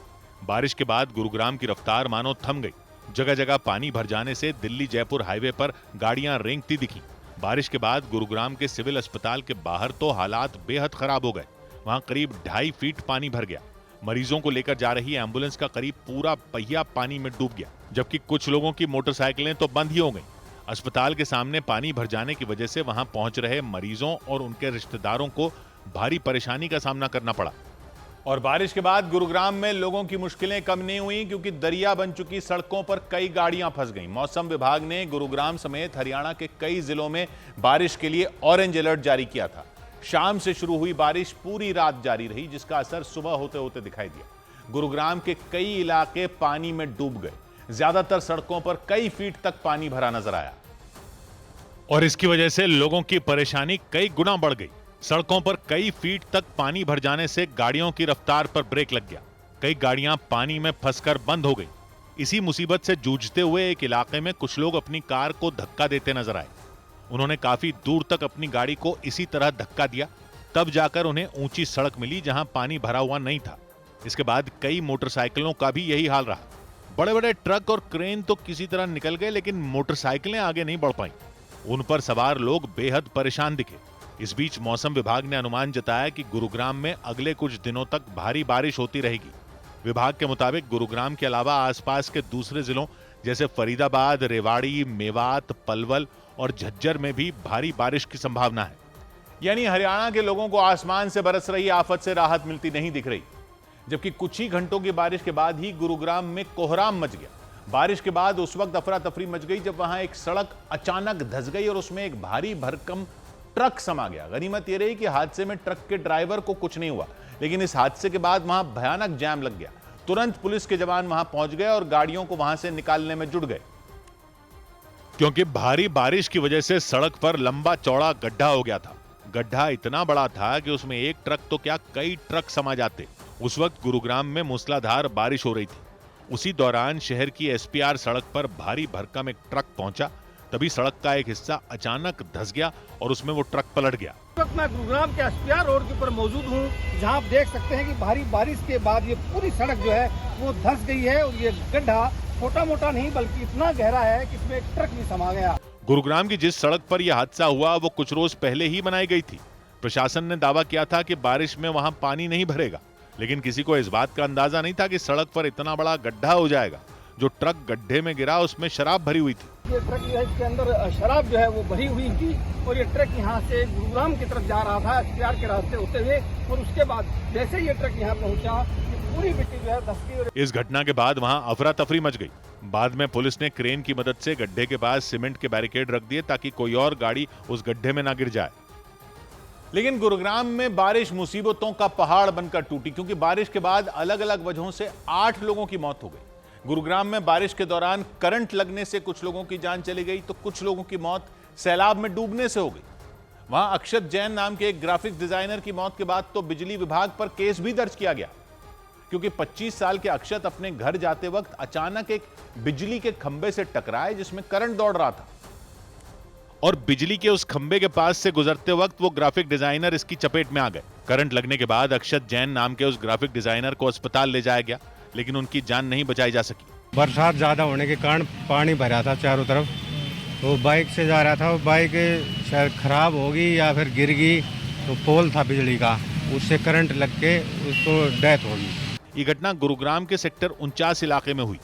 बारिश के बाद गुरुग्राम की रफ्तार मानो थम गई। जगह जगह पानी भर जाने से दिल्ली जयपुर हाईवे पर गाड़ियां रेंगती दिखी। बारिश के बाद गुरुग्राम के सिविल अस्पताल के बाहर तो हालात बेहद खराब हो गए। वहां करीब 2.5 फीट पानी भर गया। मरीजों को लेकर जा रही एम्बुलेंस का करीब पूरा पहिया पानी में डूब गया, जबकि कुछ लोगों की मोटरसाइकिलें तो बंद ही हो गई। अस्पताल के सामने पानी भर जाने की वजह से वहां पहुंच रहे मरीजों और उनके रिश्तेदारों को भारी परेशानी का सामना करना पड़ा। और बारिश के बाद गुरुग्राम में लोगों की मुश्किलें कम नहीं हुई, क्योंकि दरिया बन चुकी सड़कों पर कई गाड़ियां फंस गईं। मौसम विभाग ने गुरुग्राम समेत हरियाणा के कई जिलों में बारिश के लिए ऑरेंज अलर्ट जारी किया था। शाम से शुरू हुई बारिश पूरी रात जारी रही, जिसका असर सुबह होते होते दिखाई दिया। गुरुग्राम के कई इलाके पानी में डूब गए। ज्यादातर सड़कों पर कई फीट तक पानी भरा नजर आया और इसकी वजह से लोगों की परेशानी कई गुना बढ़ गई। सड़कों पर कई फीट तक पानी भर जाने से गाड़ियों की रफ्तार पर ब्रेक लग गया। कई गाड़ियां पानी में फंसकर बंद हो गई। इसी मुसीबत से जूझते हुए एक इलाके में कुछ लोग अपनी कार को धक्का देते नजर आए। उन्होंने काफी दूर तक अपनी गाड़ी को इसी तरह धक्का दिया, तब जाकर उन्हें ऊंची सड़क मिली जहां पानी भरा हुआ नहीं था। इसके बाद कई मोटरसाइकिलों का भी यही हाल रहा। बड़े बड़े ट्रक और क्रेन तो किसी तरह निकल गए, लेकिन मोटरसाइकिलें आगे नहीं बढ़ पाईं। उन पर सवार लोग बेहद परेशान दिखे। इस बीच मौसम विभाग ने अनुमान जताया कि गुरुग्राम में अगले कुछ दिनों तक भारी बारिश होती रहेगी। विभाग के मुताबिक गुरुग्राम के अलावा आसपास के दूसरे जिलों जैसे फरीदाबाद, रेवाड़ी, मेवात, पलवल और झज्जर में भी भारी बारिश की संभावना है। यानी हरियाणा के लोगों को आसमान से बरस रही आफत से राहत मिलती नहीं दिख रही। जबकि कुछ ही घंटों की बारिश के बाद ही गुरुग्राम में कोहराम मच गया। बारिश के बाद उस वक्त अफरा तफरी मच गई जब वहां एक सड़क अचानक धंस गई और उसमें एक भारी भरकम ट्रक समा गया। गनीमत यह रही कि हादसे में ट्रक के ड्राइवर को कुछ नहीं हुआ, लेकिन इस हादसे के बाद वहां भयानक जाम लग गया। तुरंत पुलिस के जवान वहां पहुंच गए और गाड़ियों को वहां से निकालने में जुट गए, क्योंकि भारी बारिश की वजह से सड़क पर लंबा चौड़ा गड्ढा हो गया था। गड्ढा इतना बड़ा था कि उसमें एक ट्रक तो क्या कई ट्रक समा जाते। उस वक्त गुरुग्राम में मूसलाधार बारिश हो रही थी। उसी दौरान शहर की एसपीआर सड़क पर भारी भरकम एक ट्रक पहुंचा। तभी सड़क का एक हिस्सा अचानक धंस गया और उसमें वो ट्रक पलट गया। इस वक्त मैं गुरुग्राम के एसपीआर रोड के ऊपर मौजूद हूँ, जहाँ आप देख सकते हैं कि भारी बारिश के बाद ये पूरी सड़क जो है वो धंस गई है और ये गड्ढा छोटा मोटा नहीं बल्कि इतना गहरा है कि इसमें एक ट्रक भी समा गया। गुरुग्राम की जिस सड़क पर यह हादसा हुआ वो कुछ रोज पहले ही बनाई गई थी। प्रशासन ने दावा किया था कि बारिश में वहां पानी नहीं भरेगा, लेकिन किसी को इस बात का अंदाजा नहीं था कि सड़क पर इतना बड़ा गड्ढा हो जाएगा। जो ट्रक गड्ढे में गिरा उसमें शराब भरी हुई थी। ये ट्रक है, इसके अंदर शराब जो है वो भरी हुई थी और ये ट्रक यहाँ से गुरुग्राम की तरफ जा रहा था एसपीआर के रास्ते होते हुए, और उसके बाद जैसे ये ट्रक यहाँ पहुँचा पूरी मिट्टी जो है धंस गई। इस घटना के बाद वहां अफरा तफरी मच गई। बाद में पुलिस ने क्रेन की मदद से गड्ढे के पास सीमेंट के बैरिकेड रख दिए ताकि कोई और गाड़ी उस गड्ढे में ना गिर जाए। लेकिन गुरुग्राम में बारिश मुसीबतों का पहाड़ बनकर टूटी, क्योंकि बारिश के बाद अलग अलग वजहों से 8 लोगों की मौत हो गई। गुरुग्राम में बारिश के दौरान करंट लगने से कुछ लोगों की जान चली गई, तो कुछ लोगों की मौत सैलाब में डूबने से हो गई। वहां अक्षत जैन नाम के एक ग्राफिक्स डिजाइनर की मौत के बाद तो बिजली विभाग पर केस भी दर्ज किया गया, क्योंकि 25 साल के अक्षत अपने घर जाते वक्त अचानक एक बिजली के खंभे से टकराए जिसमें करंट दौड़ रहा था, और बिजली के उस खंभे के पास से गुजरते वक्त वो ग्राफिक डिजाइनर इसकी चपेट में आ गए। करंट लगने के बाद अक्षत जैन नाम के उस ग्राफिक डिजाइनर को अस्पताल ले जाया गया, लेकिन उनकी जान नहीं बचाई जा सकी। बरसात ज्यादा होने के कारण पानी भरा था चारों तरफ, तो बाइक से जा रहा था, वो बाइक शायद खराब होगी या फिर गिर गई, तो पोल था बिजली का, उससे करंट लग के उसको डेथ होगी। ये घटना गुरुग्राम के सेक्टर 49 इलाके में हुई।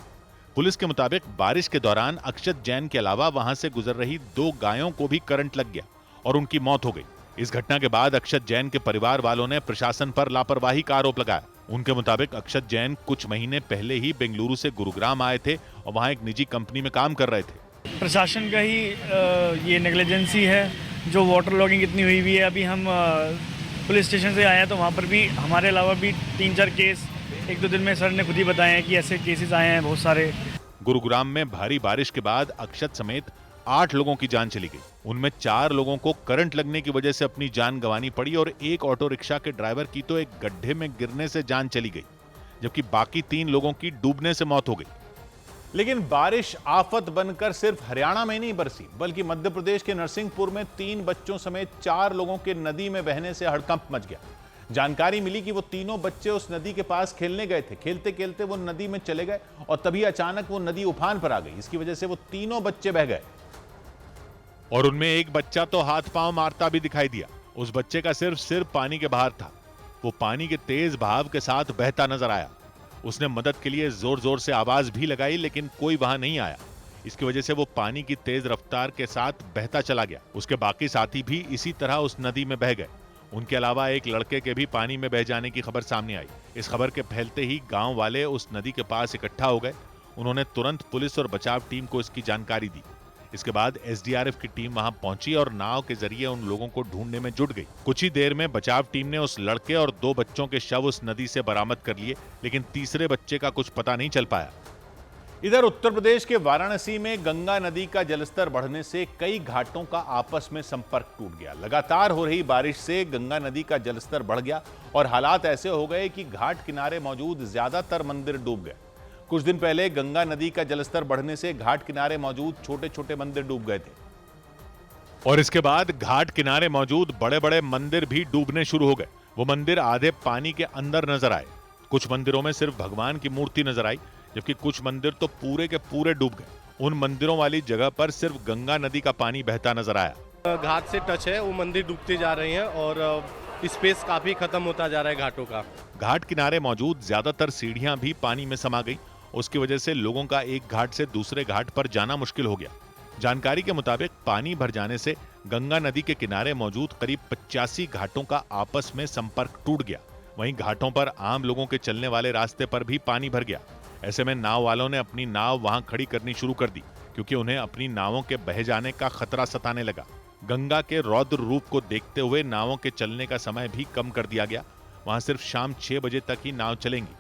पुलिस के मुताबिक बारिश के दौरान अक्षत जैन के अलावा वहां से गुजर रही 2 गायों को भी करंट लग गया और उनकी मौत हो गई। इस घटना के बाद अक्षत जैन के परिवार वालों ने प्रशासन पर लापरवाही का आरोप लगाया। उनके मुताबिक अक्षत जैन कुछ महीने पहले ही बेंगलुरु से गुरुग्राम आए थे और वहां एक निजी कंपनी में काम कर रहे थे। प्रशासन का ही ये नेग्लिजेंसी है, जो वाटर लॉगिंग इतनी हुई हुई है। अभी हम पुलिस स्टेशन से आए हैं, तो वहाँ पर भी हमारे अलावा भी 3-4 केस 1-2 दिन में सर ने खुद ही बताए हैं कि ऐसे केसेस आए हैं बहुत सारे। गुरुग्राम में भारी बारिश के बाद अक्षत समेत 8 लोगों की जान चली गई। उनमें 4 लोगों को करंट लगने की वजह से अपनी जान गंवानी पड़ी और एक ऑटो रिक्शा के ड्राइवर की तो एक गड्ढे में गिरने से जान चली गई, जबकि बाकी 3 लोगों की डूबने से मौत हो गई। लेकिन बारिश आफत बनकर सिर्फ हरियाणा में नहीं बरसी, बल्कि मध्य प्रदेश के नरसिंहपुर में 3 बच्चों समेत 4 लोगों के नदी में बहने से हड़कंप मच गया। जानकारी मिली कि वो तीनों बच्चे उस नदी के पास खेलने गए थे। खेलते खेलते वो नदी में चले गए और तभी अचानक वो नदी उफान पर आ गई। इसकी वजह से वो तीनों बच्चे बह गए और उनमें एक बच्चा तो हाथ पांव मारता भी दिखाई दिया। उस बच्चे का सिर्फ सिर पानी के बाहर था। वो पानी के तेज बहाव के साथ बहता नजर आया। उसने मदद के लिए जोर जोर से आवाज भी लगाई, लेकिन कोई वहां नहीं आया। इसकी वजह से वो पानी की तेज रफ्तार के साथ बहता चला गया। उसके बाकी साथी भी इसी तरह उस नदी में बह गए। उनके अलावा एक लड़के के भी पानी में बह जाने की खबर सामने आई। इस खबर के फैलते ही गांव वाले उस नदी के पास इकट्ठा हो गए। उन्होंने तुरंत पुलिस और बचाव टीम को इसकी जानकारी दी। इसके बाद एसडीआरएफ की टीम वहां पहुंची और नाव के जरिए उन लोगों को ढूंढने में जुट गई। कुछ ही देर में बचाव टीम ने उस लड़के और 2 बच्चों के शव उस नदी से बरामद कर लिए, लेकिन तीसरे बच्चे का कुछ पता नहीं चल पाया। इधर उत्तर प्रदेश के वाराणसी में गंगा नदी का जलस्तर बढ़ने से कई घाटों का आपस में संपर्क टूट गया। लगातार हो रही बारिश से गंगा नदी का जलस्तर बढ़ गया और हालात ऐसे हो गए कि घाट किनारे मौजूद ज्यादातर मंदिर डूब गए। कुछ दिन पहले गंगा नदी का जलस्तर बढ़ने से घाट किनारे मौजूद छोटे छोटे मंदिर डूब गए थे और इसके बाद घाट किनारे मौजूद बड़े बड़े मंदिर भी डूबने शुरू हो गए। वो मंदिर आधे पानी के अंदर नजर आए। कुछ मंदिरों में सिर्फ भगवान की मूर्ति नजर आई, जबकि कुछ मंदिर तो पूरे के पूरे डूब गए। उन मंदिरों वाली जगह पर सिर्फ गंगा नदी का पानी बहता नजर आया। घाट से टच है, वो मंदिर डूबते जा रहे हैं और स्पेस काफी खत्म होता जा रहा है घाटों का। घाट किनारे मौजूद ज्यादातर सीढ़ियां भी पानी में समा गई। उसकी वजह से लोगों का एक घाट से दूसरे घाट पर जाना मुश्किल हो गया। जानकारी के मुताबिक पानी भर जाने से गंगा नदी के किनारे मौजूद करीब 85 घाटों का आपस में संपर्क टूट गया। वहीं घाटों पर आम लोगों के चलने वाले रास्ते पर भी पानी भर गया। ऐसे में नाव वालों ने अपनी नाव वहां खड़ी करनी शुरू कर दी, क्योंकि उन्हें अपनी नावों के बह जाने का खतरा सताने लगा। गंगा के रौद्र रूप को देखते हुए नावों के चलने का समय भी कम कर दिया गया। वहां सिर्फ शाम 6 बजे तक ही नाव चलेंगी।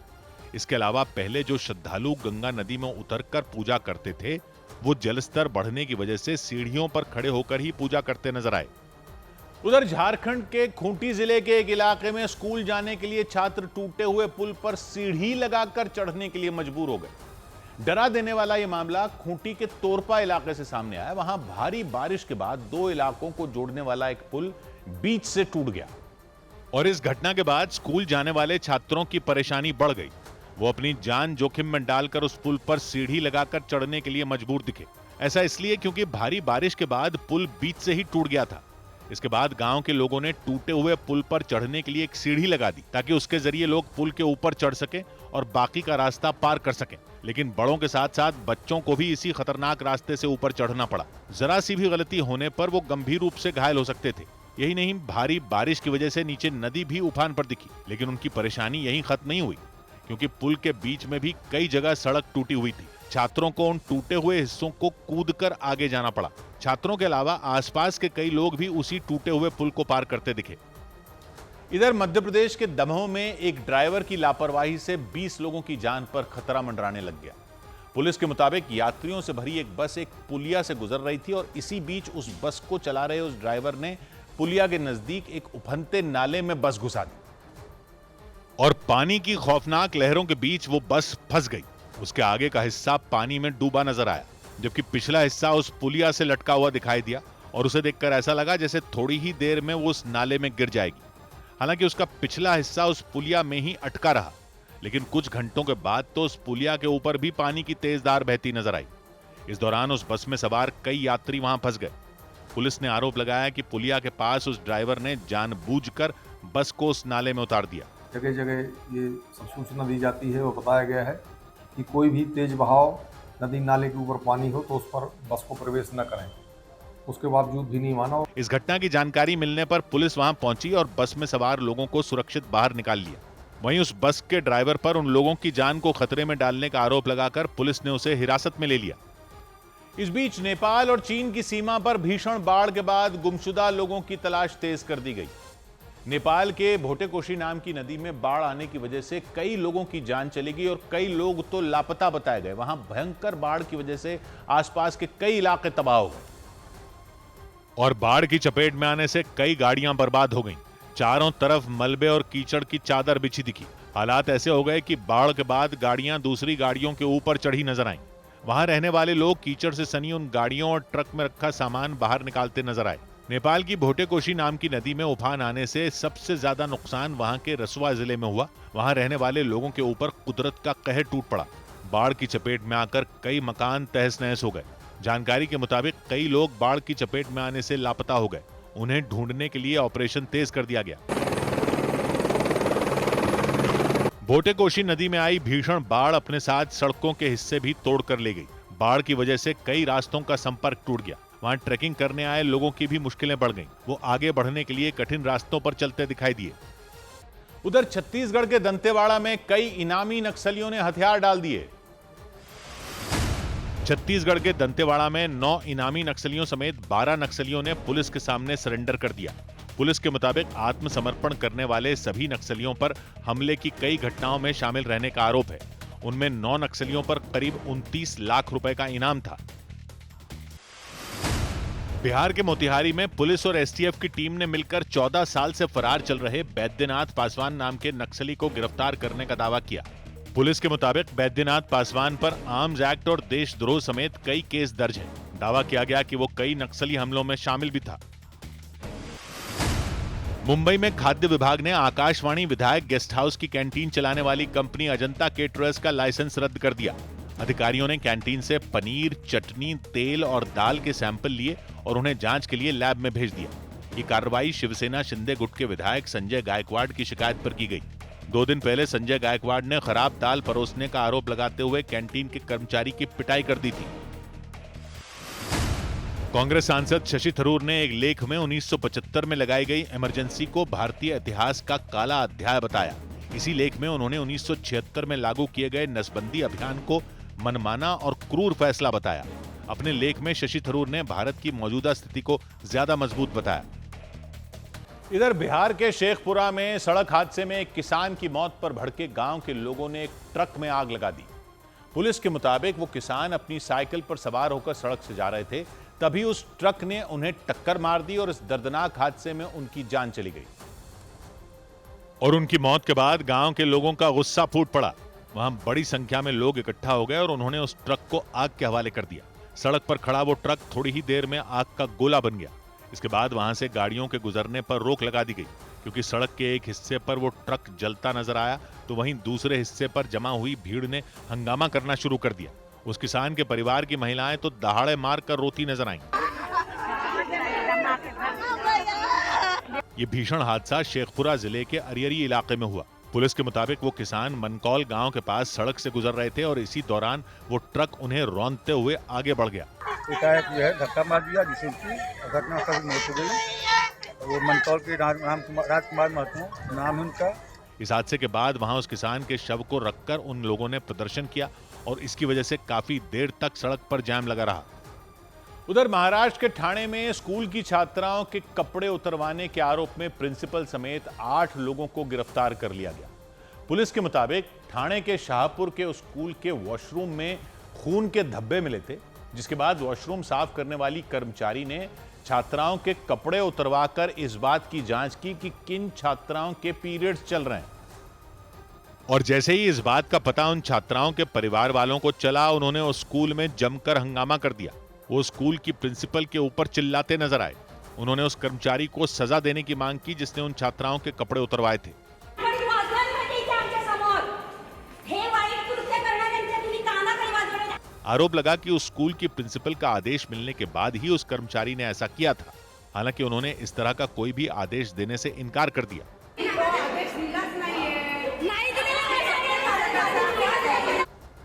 इसके अलावा पहले जो श्रद्धालु गंगा नदी में उतरकर पूजा करते थे, वो जलस्तर बढ़ने की वजह से सीढ़ियों पर खड़े होकर ही पूजा करते नजर आए। उधर झारखंड के खूंटी जिले के एक इलाके में स्कूल जाने के लिए छात्र टूटे हुए पुल पर सीढ़ी लगाकर चढ़ने के लिए मजबूर हो गए। डरा देने वाला यह मामला खूंटी के तोरपा इलाके से सामने आया। वहां भारी बारिश के बाद 2 इलाकों को जोड़ने वाला एक पुल बीच से टूट गया और इस घटना के बाद स्कूल जाने वाले छात्रों की परेशानी बढ़ गई। वो अपनी जान जोखिम में डालकर उस पुल पर सीढ़ी लगाकर चढ़ने के लिए मजबूर दिखे। ऐसा इसलिए क्योंकि भारी बारिश के बाद पुल बीच से ही टूट गया था। इसके बाद गांव के लोगों ने टूटे हुए पुल पर चढ़ने के लिए एक सीढ़ी लगा दी, ताकि उसके जरिए लोग पुल के ऊपर चढ़ सकें और बाकी का रास्ता पार कर सकें। लेकिन बड़ों के साथ साथ बच्चों को भी इसी खतरनाक रास्ते से ऊपर चढ़ना पड़ा। जरा सी भी गलती होने पर वो गंभीर रूप से घायल हो सकते थे। यही नहीं, भारी बारिश की वजह से नीचे नदी भी उफान पर दिखी। लेकिन उनकी परेशानी यहीं खत्म नहीं हुई, क्योंकि पुल के बीच में भी कई जगह सड़क टूटी हुई थी। छात्रों को उन टूटे हुए हिस्सों को कूदकर आगे जाना पड़ा। छात्रों के अलावा आसपास के कई लोग भी उसी टूटे हुए पुल को पार करते दिखे। इधर मध्य प्रदेश के दमोह में एक ड्राइवर की लापरवाही से 20 लोगों की जान पर खतरा मंडराने लग गया। पुलिस के मुताबिक यात्रियों से भरी एक बस एक पुलिया से गुजर रही थी और इसी बीच उस बस को चला रहे उस ड्राइवर ने पुलिया के नजदीक एक उफनते नाले में बस घुसा दी और पानी की खौफनाक लहरों के बीच वो बस फंस गई। उसके आगे का हिस्सा पानी में डूबा नजर आया, जबकि पिछला हिस्सा उस पुलिया से लटका हुआ दिखाई दिया और उसे देखकर ऐसा लगा जैसे थोड़ी ही देर में वो उस नाले में गिर जाएगी। हालांकि उसका पिछला हिस्सा उस पुलिया में ही अटका रहा, लेकिन कुछ घंटों के बाद तो उस पुलिया के ऊपर भी पानी की तेज धार बहती नजर आई। इस दौरान उस बस में सवार कई यात्री वहां फंस गए। पुलिस ने आरोप लगाया कि पुलिया के पास उस ड्राइवर ने जानबूझकर बस को उस नाले में उतार दिया। जगह जगह ये सब सूचना दी जाती है और बताया गया है कि कोई भी तेज बहाव नदी नाले के ऊपर पानी हो तो उस पर बस को प्रवेश न करें। उसके बावजूद भी नहीं माना। इस घटना की जानकारी मिलने पर पुलिस वहां पहुंची और बस में सवार लोगों को सुरक्षित बाहर निकाल लिया। वहीं उस बस के ड्राइवर पर उन लोगों की जान को खतरे में डालने का आरोप लगाकर पुलिस ने उसे हिरासत में ले लिया। इस बीच नेपाल और चीन की सीमा पर भीषण बाढ़ के बाद गुमशुदा लोगों की तलाश तेज कर दी गई। नेपाल के भोटेकोशी नाम की नदी में बाढ़ आने की वजह से कई लोगों की जान चली गई और कई लोग तो लापता बताए गए। वहां भयंकर बाढ़ की वजह से आसपास के कई इलाके तबाह हो गए और बाढ़ की चपेट में आने से कई गाड़ियां बर्बाद हो गईं। चारों तरफ मलबे और कीचड़ की चादर बिछी दिखी। हालात ऐसे हो गए कि बाढ़ के बाद गाड़ियां दूसरी गाड़ियों के ऊपर चढ़ी नजर आईं। वहां रहने वाले लोग कीचड़ से सनी उन गाड़ियों और ट्रक में रखा सामान बाहर निकालते नजर आए। नेपाल की भोटेकोशी नाम की नदी में उफान आने से सबसे ज्यादा नुकसान वहां के रसुआ जिले में हुआ। वहां रहने वाले लोगों के ऊपर कुदरत का कहर टूट पड़ा। बाढ़ की चपेट में आकर कई मकान तहस नहस हो गए। जानकारी के मुताबिक कई लोग बाढ़ की चपेट में आने से लापता हो गए। उन्हें ढूंढने के लिए ऑपरेशन तेज कर दिया गया। भोटेकोशी नदी में आई भीषण बाढ़ अपने साथ सड़कों के हिस्से भी तोड़ कर ले गई। बाढ़ की वजह से कई रास्तों का संपर्क टूट गया। वहां ट्रैकिंग करने आए लोगों की भी मुश्किलें बढ़ गईं। वो आगे बढ़ने के लिए कठिन रास्तों पर चलते दिखाई दिए। उधर छत्तीसगढ़ के दंतेवाड़ा में कई इनामी नक्सलियों ने हथियार डाल दिए। छत्तीसगढ़ के दंतेवाड़ा में 9 इनामी नक्सलियों समेत 12 नक्सलियों ने पुलिस के सामने सरेंडर कर दिया। पुलिस के मुताबिक आत्मसमर्पण करने वाले सभी नक्सलियों पर हमले की कई घटनाओं में शामिल रहने का आरोप है। उनमें 9 नक्सलियों पर करीब 29 लाख रुपए का इनाम था। बिहार के मोतिहारी में पुलिस और एसटीएफ की टीम ने मिलकर 14 साल से फरार चल रहे बैद्यनाथ पासवान नाम के नक्सली को गिरफ्तार करने का दावा किया। पुलिस के मुताबिक बैद्यनाथ पासवान पर आर्म्स एक्ट और देशद्रोह समेत कई केस दर्ज हैं। दावा किया गया कि वो कई नक्सली हमलों में शामिल भी था। मुंबई में खाद्य विभाग ने आकाशवाणी विधायक गेस्ट हाउस की कैंटीन चलाने वाली कंपनी अजंता केटरर्स का लाइसेंस रद्द कर दिया। अधिकारियों ने कैंटीन से पनीर, चटनी, तेल और दाल के सैंपल लिए और उन्हें जांच के लिए लैब में भेज दिया। ये कार्रवाई शिवसेना शिंदे गुट के विधायक संजय गायकवाड़ की शिकायत पर की गई। 2 दिन पहले संजय गायकवाड़ ने खराब दाल परोसने का आरोप लगाते हुए कैंटीन के कर्मचारी की पिटाई कर दी थी। कांग्रेस सांसद शशि थरूर ने एक लेख में 1975 में लगाई गई इमरजेंसी को भारतीय इतिहास का काला अध्याय बताया। इसी लेख में उन्होंने 1976 में लागू किए गए नसबंदी अभियान को मनमाना और क्रूर फैसला बताया। अपने लेख में शशि थरूर ने भारत की मौजूदा स्थिति को ज्यादा मजबूत बताया। इधर बिहार के शेखपुरा में सड़क हादसे में एक किसान की मौत पर भड़के गांव के लोगों ने एक ट्रक में आग लगा दी। पुलिस के मुताबिक वो किसान अपनी साइकिल पर सवार होकर सड़क से जा रहे थे, तभी उस ट्रक ने उन्हें टक्कर मार दी और इस दर्दनाक हादसे में उनकी जान चली गई। और उनकी मौत के बाद गांव के लोगों का गुस्सा फूट पड़ा। वहां बड़ी संख्या में लोग इकट्ठा हो गए और उन्होंने उस ट्रक को आग के हवाले कर दिया। सड़क पर खड़ा वो ट्रक थोड़ी ही देर में आग का गोला बन गया। इसके बाद वहां से गाड़ियों के गुजरने पर रोक लगा दी गई, क्योंकि सड़क के एक हिस्से पर वो ट्रक जलता नजर आया तो वहीं दूसरे हिस्से पर जमा हुई भीड़ ने हंगामा करना शुरू कर दिया। उस किसान के परिवार की महिलाएं तो दहाड़े मार कर रोती नजर आईं। ये भीषण हादसा शेखपुरा जिले के अरियरी इलाके में हुआ। पुलिस के मुताबिक वो किसान मनकौल गांव के पास सड़क से गुजर रहे थे और इसी दौरान वो ट्रक उन्हें रौंदते हुए आगे बढ़ गया। एकाएक जो है धक्का मार दिया, जिससे उनकी घटनास्थल पर मौत हो गई। वो मनकौल के राजकुमार महतो नाम है उनका। इस हादसे के बाद वहां उस किसान के शव को रखकर उन लोगों ने प्रदर्शन किया और इसकी वजह से काफी देर तक सड़क पर जाम लगा रहा। उधर महाराष्ट्र के ठाणे में स्कूल की छात्राओं के कपड़े उतरवाने के आरोप में प्रिंसिपल समेत 8 लोगों को गिरफ्तार कर लिया गया। पुलिस के मुताबिक ठाणे के शाहपुर के स्कूल के वॉशरूम में खून के धब्बे मिले थे, जिसके बाद वॉशरूम साफ करने वाली कर्मचारी ने छात्राओं के कपड़े उतरवाकर इस बात की जांच की कि किन छात्राओं के पीरियड्स चल रहे हैं। और जैसे ही इस बात का पता उन छात्राओं के परिवार वालों को चला, उन्होंने उस स्कूल में जमकर हंगामा कर दिया। वो स्कूल की प्रिंसिपल के ऊपर चिल्लाते नजर आए। उन्होंने उस कर्मचारी को सजा देने की मांग की जिसने उन छात्राओं के कपड़े उतरवाए थे। आरोप लगा कि उस स्कूल की प्रिंसिपल का आदेश मिलने के बाद ही उस कर्मचारी ने ऐसा किया था। हालांकि उन्होंने इस तरह का कोई भी आदेश देने से इनकार कर दिया।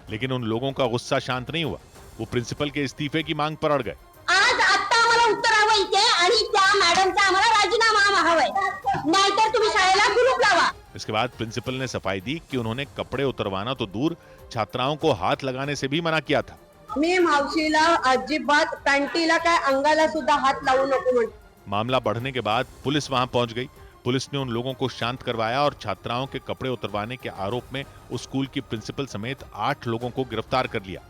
लेकिन उन लोगों का गुस्सा शांत नहीं हुआ। वो प्रिंसिपल के इस्तीफे की मांग पर अड़ गए। आज आता आम्हाला उत्तर हवं इथे आणि त्या मॅडमचा आम्हाला राजीनामा हवाय, नाहीतर तुम्ही शाळेला कुलूप लावा। इसके बाद प्रिंसिपल ने सफाई दी कि उन्होंने कपड़े उतरवाना तो दूर, छात्राओं को हाथ लगाने से भी मना किया था। मी मावशीला अजिबात पॅन्टीला काय अंगाला सुद्धा हात लावू नको म्हण। मामला बढ़ने के बाद पुलिस वहां पहुंच गई। पुलिस ने उन लोगों को शांत करवाया और छात्राओं के कपड़े उतरवाने के आरोप में उस स्कूल की प्रिंसिपल समेत 8 लोगों को गिरफ्तार कर लिया।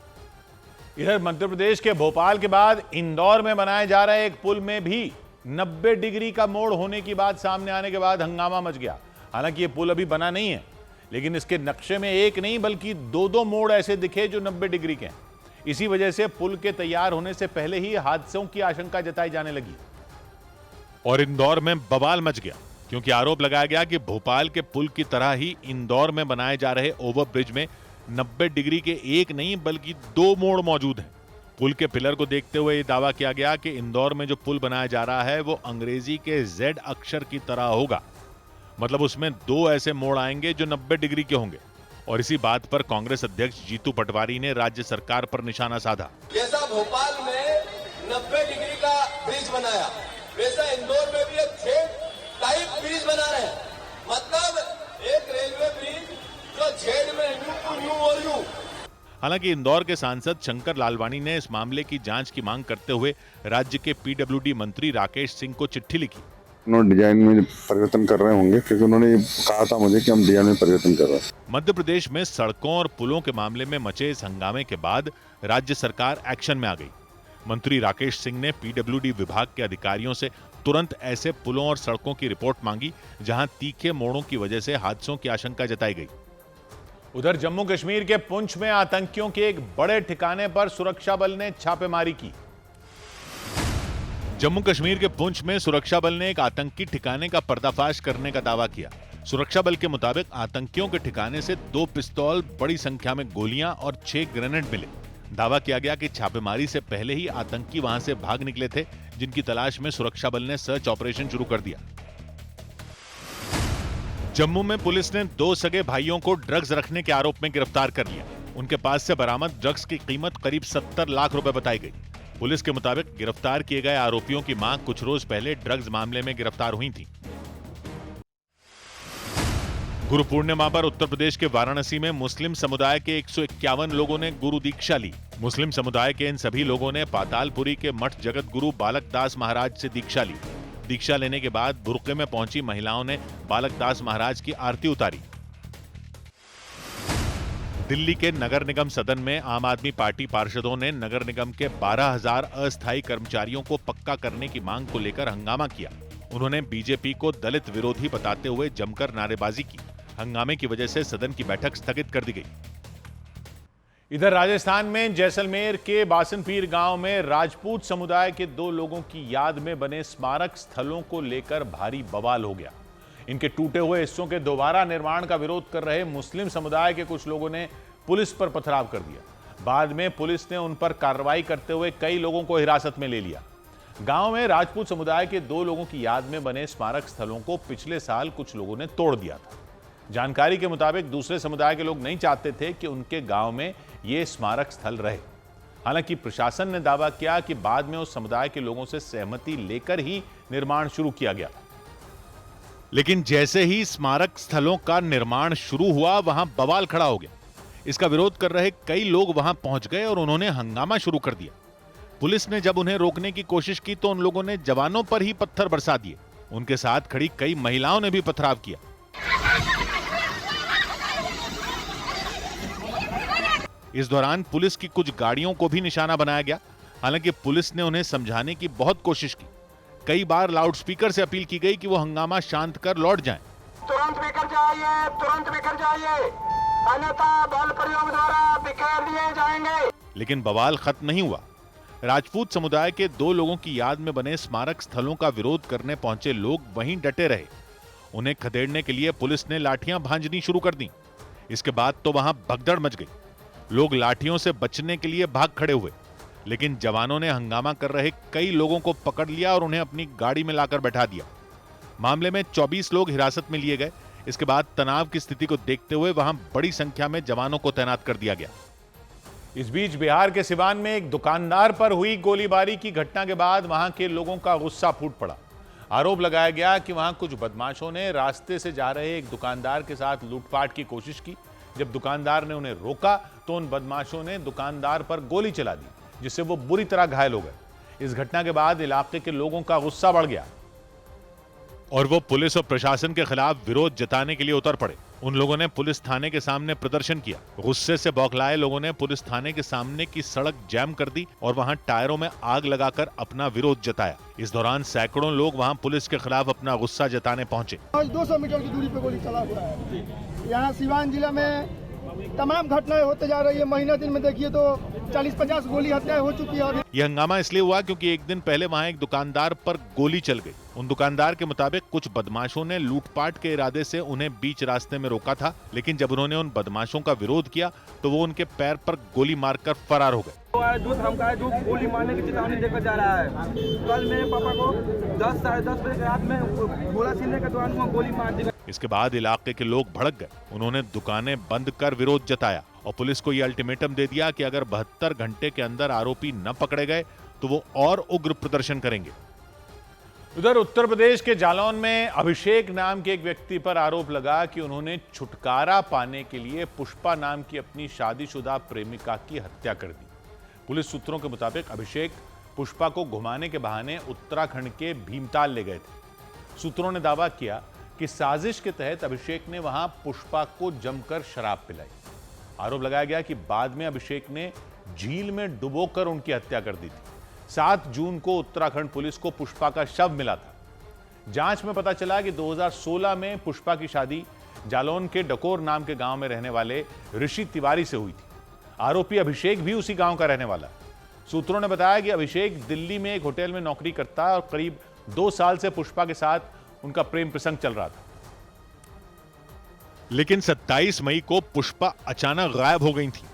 इधर मध्य प्रदेश के भोपाल के बाद इंदौर में बनाए जा रहे एक पुल में भी 90 डिग्री का मोड़ होने की बात सामने आने के बाद हंगामा मच गया। हालांकि ये पुल अभी बना नहीं है, लेकिन इसके नक्शे में एक नहीं बल्कि 2-2 मोड़ ऐसे दिखे जो 90 डिग्री के हैं। इसी वजह से पुल के तैयार होने से पहले ही हादसों की आशंका जताई जाने लगी और इंदौर में बवाल मच गया, क्योंकि आरोप लगाया गया कि भोपाल के पुल की तरह ही इंदौर में बनाए जा रहे ओवरब्रिज में 90 डिग्री के एक नहीं बल्कि 2 मोड़ मौजूद हैं। पुल के पिलर को देखते हुए यह दावा किया गया कि इंदौर में जो पुल बनाया जा रहा है वो अंग्रेजी के Z अक्षर की तरह होगा। मतलब उसमें 2 ऐसे मोड़ आएंगे जो 90 डिग्री के होंगे। और इसी बात पर कांग्रेस अध्यक्ष जीतू पटवारी ने राज्य सरकार पर निशाना साधा। जैसा भोपाल में 90 डिग्री का ब्रिज बनाया, वैसा इंदौर में भी एक Z टाइप ब्रिज बना रहे हैं। मतलब एक रेलवे ब्रिज जो Z में यू और यू। हालांकि इंदौर के सांसद शंकर लालवानी ने इस मामले की जांच की मांग करते हुए राज्य के PWD मंत्री राकेश सिंह को चिट्ठी लिखी। उन्होंने डिजाइन में परिवर्तन कर रहे होंगे, क्योंकि उन्होंने कहा था मुझे कि हम डिजाइन में परिवर्तन कर रहे हैं। मध्य प्रदेश में सड़कों और पुलों के मामले में मचे इस हंगामे के बाद राज्य सरकार एक्शन में आ गई। मंत्री राकेश सिंह ने PWD विभाग के अधिकारियों से तुरंत ऐसे पुलों और सड़कों की रिपोर्ट मांगी जहां तीखे मोड़ों की वजह से हादसों की आशंका जताई गई। उधर जम्मू कश्मीर के पुंछ में आतंकियों के एक बड़े ठिकाने पर सुरक्षा बल ने छापेमारी की। जम्मू कश्मीर के पुंछ में सुरक्षा बल ने एक आतंकी ठिकाने का पर्दाफाश करने का दावा किया। सुरक्षा बल के मुताबिक आतंकियों के ठिकाने से 2 पिस्तौल, बड़ी संख्या में गोलियां और 6 ग्रेनेड मिले। दावा किया गया कि छापेमारी से पहले ही आतंकी वहां से भाग निकले थे, जिनकी तलाश में सुरक्षा बल ने सर्च ऑपरेशन शुरू कर दिया। जम्मू में पुलिस ने 2 सगे भाइयों को ड्रग्स रखने के आरोप में गिरफ्तार कर लिया। उनके पास से बरामद ड्रग्स की कीमत करीब 70 लाख रुपए बताई गई। पुलिस के मुताबिक गिरफ्तार किए गए आरोपियों की मां कुछ रोज पहले ड्रग्स मामले में गिरफ्तार हुई थी। गुरु पूर्णिमा पर उत्तर प्रदेश के वाराणसी में मुस्लिम समुदाय के 151 लोगों ने गुरु दीक्षा ली। मुस्लिम समुदाय के इन सभी लोगों ने पातालपुरी के मठ जगत गुरु बालक दास महाराज से दीक्षा ली। दीक्षा लेने के बाद बुर्के में पहुंची महिलाओं ने बालक दास महाराज की आरती उतारी। दिल्ली के नगर निगम सदन में आम आदमी पार्टी पार्षदों ने नगर निगम के 12,000 अस्थायी कर्मचारियों को पक्का करने की मांग को लेकर हंगामा किया। उन्होंने बीजेपी को दलित विरोधी बताते हुए जमकर नारेबाजी की। हंगामे की वजह से सदन की बैठक स्थगित कर दी गई। इधर राजस्थान में जैसलमेर के बासनपीर गांव में राजपूत समुदाय के 2 लोगों की याद में बने स्मारक स्थलों को लेकर भारी बवाल हो गया। इनके टूटे हुए हिस्सों के दोबारा निर्माण का विरोध कर रहे मुस्लिम समुदाय के कुछ लोगों ने पुलिस पर पथराव कर दिया। बाद में पुलिस ने उन पर कार्रवाई करते हुए कई लोगों को हिरासत में ले लिया। गांव में राजपूत समुदाय के 2 लोगों की याद में बने स्मारक स्थलों को पिछले साल कुछ लोगों ने तोड़ दिया था। जानकारी के मुताबिक दूसरे समुदाय के लोग नहीं चाहते थे कि उनके गांव में ये स्मारक स्थल रहे। हालांकि प्रशासन ने दावा किया कि बाद में उस समुदाय के लोगों से सहमति लेकर ही निर्माण शुरू किया गया। लेकिन जैसे ही स्मारक स्थलों का निर्माण शुरू हुआ, वहां बवाल खड़ा हो गया। इसका विरोध कर रहे कई लोग वहां पहुंच गए और उन्होंने हंगामा शुरू कर दिया। पुलिस ने जब उन्हें रोकने की कोशिश की तो उन लोगों ने जवानों पर ही पत्थर बरसा दिए। उनके साथ खड़ी कई महिलाओं ने भी पथराव किया। इस दौरान पुलिस की कुछ गाड़ियों को भी निशाना बनाया गया। हालांकि पुलिस ने उन्हें समझाने की बहुत कोशिश की। कई बार लाउडस्पीकर से अपील की गई कि वो हंगामा शांत कर लौट जाएं। तुरंत बिखर जाइए, अन्यथा बल प्रयोग द्वारा बिखेर दिए जाएंगे। लेकिन बवाल खत्म नहीं हुआ। राजपूत समुदाय के 2 लोगों की याद में बने स्मारक स्थलों का विरोध करने पहुंचे लोग वहीं डटे रहे। उन्हें खदेड़ने के लिए पुलिस ने लाठियां भांजनी शुरू कर दी। इसके बाद तो वहां भगदड़ मच गई। लोग लाठियों से बचने के लिए भाग खड़े हुए, लेकिन जवानों ने हंगामा कर रहे कई लोगों को पकड़ लिया और उन्हें अपनी गाड़ी में लाकर बैठा दिया। मामले में 24 लोग हिरासत में लिए गए। इसके बाद तनाव की स्थिति को देखते हुए वहां बड़ी संख्या में जवानों को तैनात कर दिया गया। इस बीच बिहार के सिवान में एक दुकानदार पर हुई गोलीबारी की घटना के बाद वहां के लोगों का गुस्सा फूट पड़ा। आरोप लगाया गया कि वहां कुछ बदमाशों ने रास्ते से जा रहे एक दुकानदार के साथ लूटपाट की कोशिश की। जब दुकानदार ने उन्हें रोका तो उन बदमाशों ने दुकानदार पर गोली चला दी, जिससे वो बुरी तरह घायल हो गए। इस घटना के बाद इलाके के लोगों का गुस्सा बढ़ गया और वो पुलिस और प्रशासन के खिलाफ विरोध जताने के लिए उतर पड़े। उन लोगों ने पुलिस थाने के सामने प्रदर्शन किया। गुस्से से बौखलाए लोगों ने पुलिस थाने के सामने की सड़क जैम कर दी और वहां टायरों में आग लगाकर अपना विरोध जताया। इस दौरान सैकड़ों लोग वहां पुलिस के खिलाफ अपना गुस्सा जताने पहुंचे। 200 मीटर की दूरी पे गोली चला हुआ है। यहाँ सिवान जिला में तमाम घटनाएं होते जा रही है। महीना दिन में देखिए तो 40-50 गोली हत्याएं हो चुकी है। यह हंगामा इसलिए हुआ क्योंकि एक दिन पहले वहां एक दुकानदार पर गोली चल गई। उन दुकानदार के मुताबिक कुछ बदमाशों ने लूटपाट के इरादे से उन्हें बीच रास्ते में रोका था, लेकिन जब उन्होंने उन बदमाशों का विरोध किया तो वो उनके पैर पर गोली मारकर फरार हो गए। दूध गोली मारने की चेतावनी देकर जा रहा है। कल मेरे पापा को 10-10:30 बजे रात में गोला सीने के दौरान वो गोली मार दी। इसके बाद इलाके के लोग भड़क गए। उन्होंने दुकानें बंद कर विरोध जताया और पुलिस को यह अल्टीमेटम दे दिया कि अगर 72 घंटे के अंदर आरोपी न पकड़े गए तो वो और उग्र प्रदर्शन करेंगे। उधर उत्तर प्रदेश के जालौन में अभिषेक नाम के एक व्यक्ति पर आरोप लगा कि उन्होंने छुटकारा पाने के लिए पुष्पा नाम की अपनी शादीशुदा प्रेमिका की हत्या कर दी। पुलिस सूत्रों के मुताबिक अभिषेक पुष्पा को घुमाने के बहाने उत्तराखंड के भीमताल ले गए थे। सूत्रों ने दावा किया कि साजिश के तहत अभिषेक ने वहां पुष्पा को जमकर शराब पिलाई। आरोप लगाया गया कि बाद में अभिषेक ने झील में डुबोकर उनकी हत्या कर दी थी। 7 जून को उत्तराखंड पुलिस को पुष्पा का शव मिला था। जांच में पता चला कि 2016 में पुष्पा की शादी जालौन के डकोर नाम के गांव में रहने वाले ऋषि तिवारी से हुई थी। आरोपी अभिषेक भी उसी गांव का रहने वाला। सूत्रों ने बताया कि अभिषेक दिल्ली में एक होटल में नौकरी करता है और करीब 2 साल से पुष्पा के साथ उनका प्रेम प्रसंग चल रहा था। लेकिन 27 मई को पुष्पा अचानक गायब हो गई थी।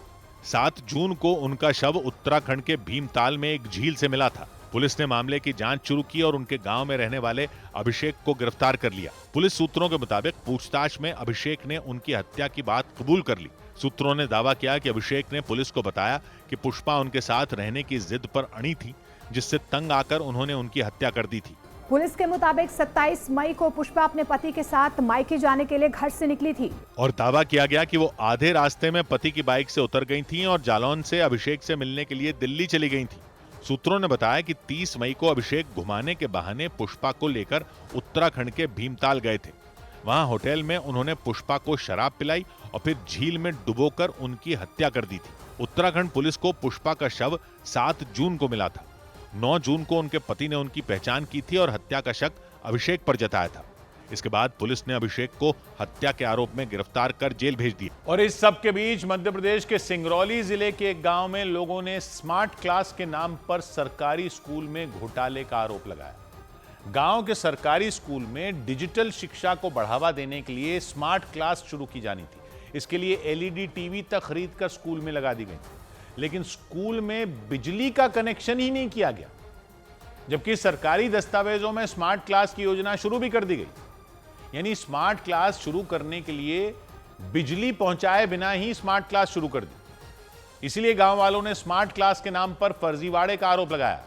7 जून को उनका शव उत्तराखंड के भीमताल में एक झील से मिला था। पुलिस ने मामले की जांच शुरू की और उनके गांव में रहने वाले अभिषेक को गिरफ्तार कर लिया। पुलिस सूत्रों के मुताबिक पूछताछ में अभिषेक ने उनकी हत्या की बात कबूल कर ली। सूत्रों ने दावा किया कि अभिषेक ने पुलिस को बताया कि पुष्पा उनके साथ रहने की जिद पर अड़ी थी, जिससे तंग आकर उन्होंने उनकी हत्या कर दी थी। पुलिस के मुताबिक 27 मई को पुष्पा अपने पति के साथ मायके जाने के लिए घर से निकली थी और दावा किया गया कि वो आधे रास्ते में पति की बाइक से उतर गई थीं और जालौन से अभिषेक से मिलने के लिए दिल्ली चली गई थीं। सूत्रों ने बताया कि 30 मई को अभिषेक घुमाने के बहाने पुष्पा को लेकर उत्तराखंड के भीमताल गए थे। वहां होटल में उन्होंने पुष्पा को शराब पिलाई और फिर झील में डुबोकर उनकी हत्या कर दी थी। उत्तराखंड पुलिस को पुष्पा का शव 7 जून को मिला था। 9 जून को उनके पति ने उनकी पहचान की थी और हत्या का शक अभिषेक पर जताया था। इसके बाद पुलिस ने अभिषेक को हत्या के आरोप में गिरफ्तार कर जेल भेज दिया। और इस सब के बीच मध्य प्रदेश के सिंगरौली जिले के एक गांव में लोगों ने स्मार्ट क्लास के नाम पर सरकारी स्कूल में घोटाले का आरोप लगाया। गांव के सरकारी स्कूल में डिजिटल शिक्षा को बढ़ावा देने के लिए स्मार्ट क्लास शुरू की जानी थी। इसके लिए एलईडी टीवी तक खरीद कर स्कूल में लगा दी गई, लेकिन स्कूल में बिजली का कनेक्शन ही नहीं किया गया, जबकि सरकारी दस्तावेजों में स्मार्ट क्लास की योजना शुरू भी कर दी गई। यानी स्मार्ट क्लास शुरू करने के लिए बिजली पहुंचाए बिना ही स्मार्ट क्लास शुरू कर दी। इसलिए गांव वालों ने स्मार्ट क्लास के नाम पर फर्जीवाड़े का आरोप लगाया,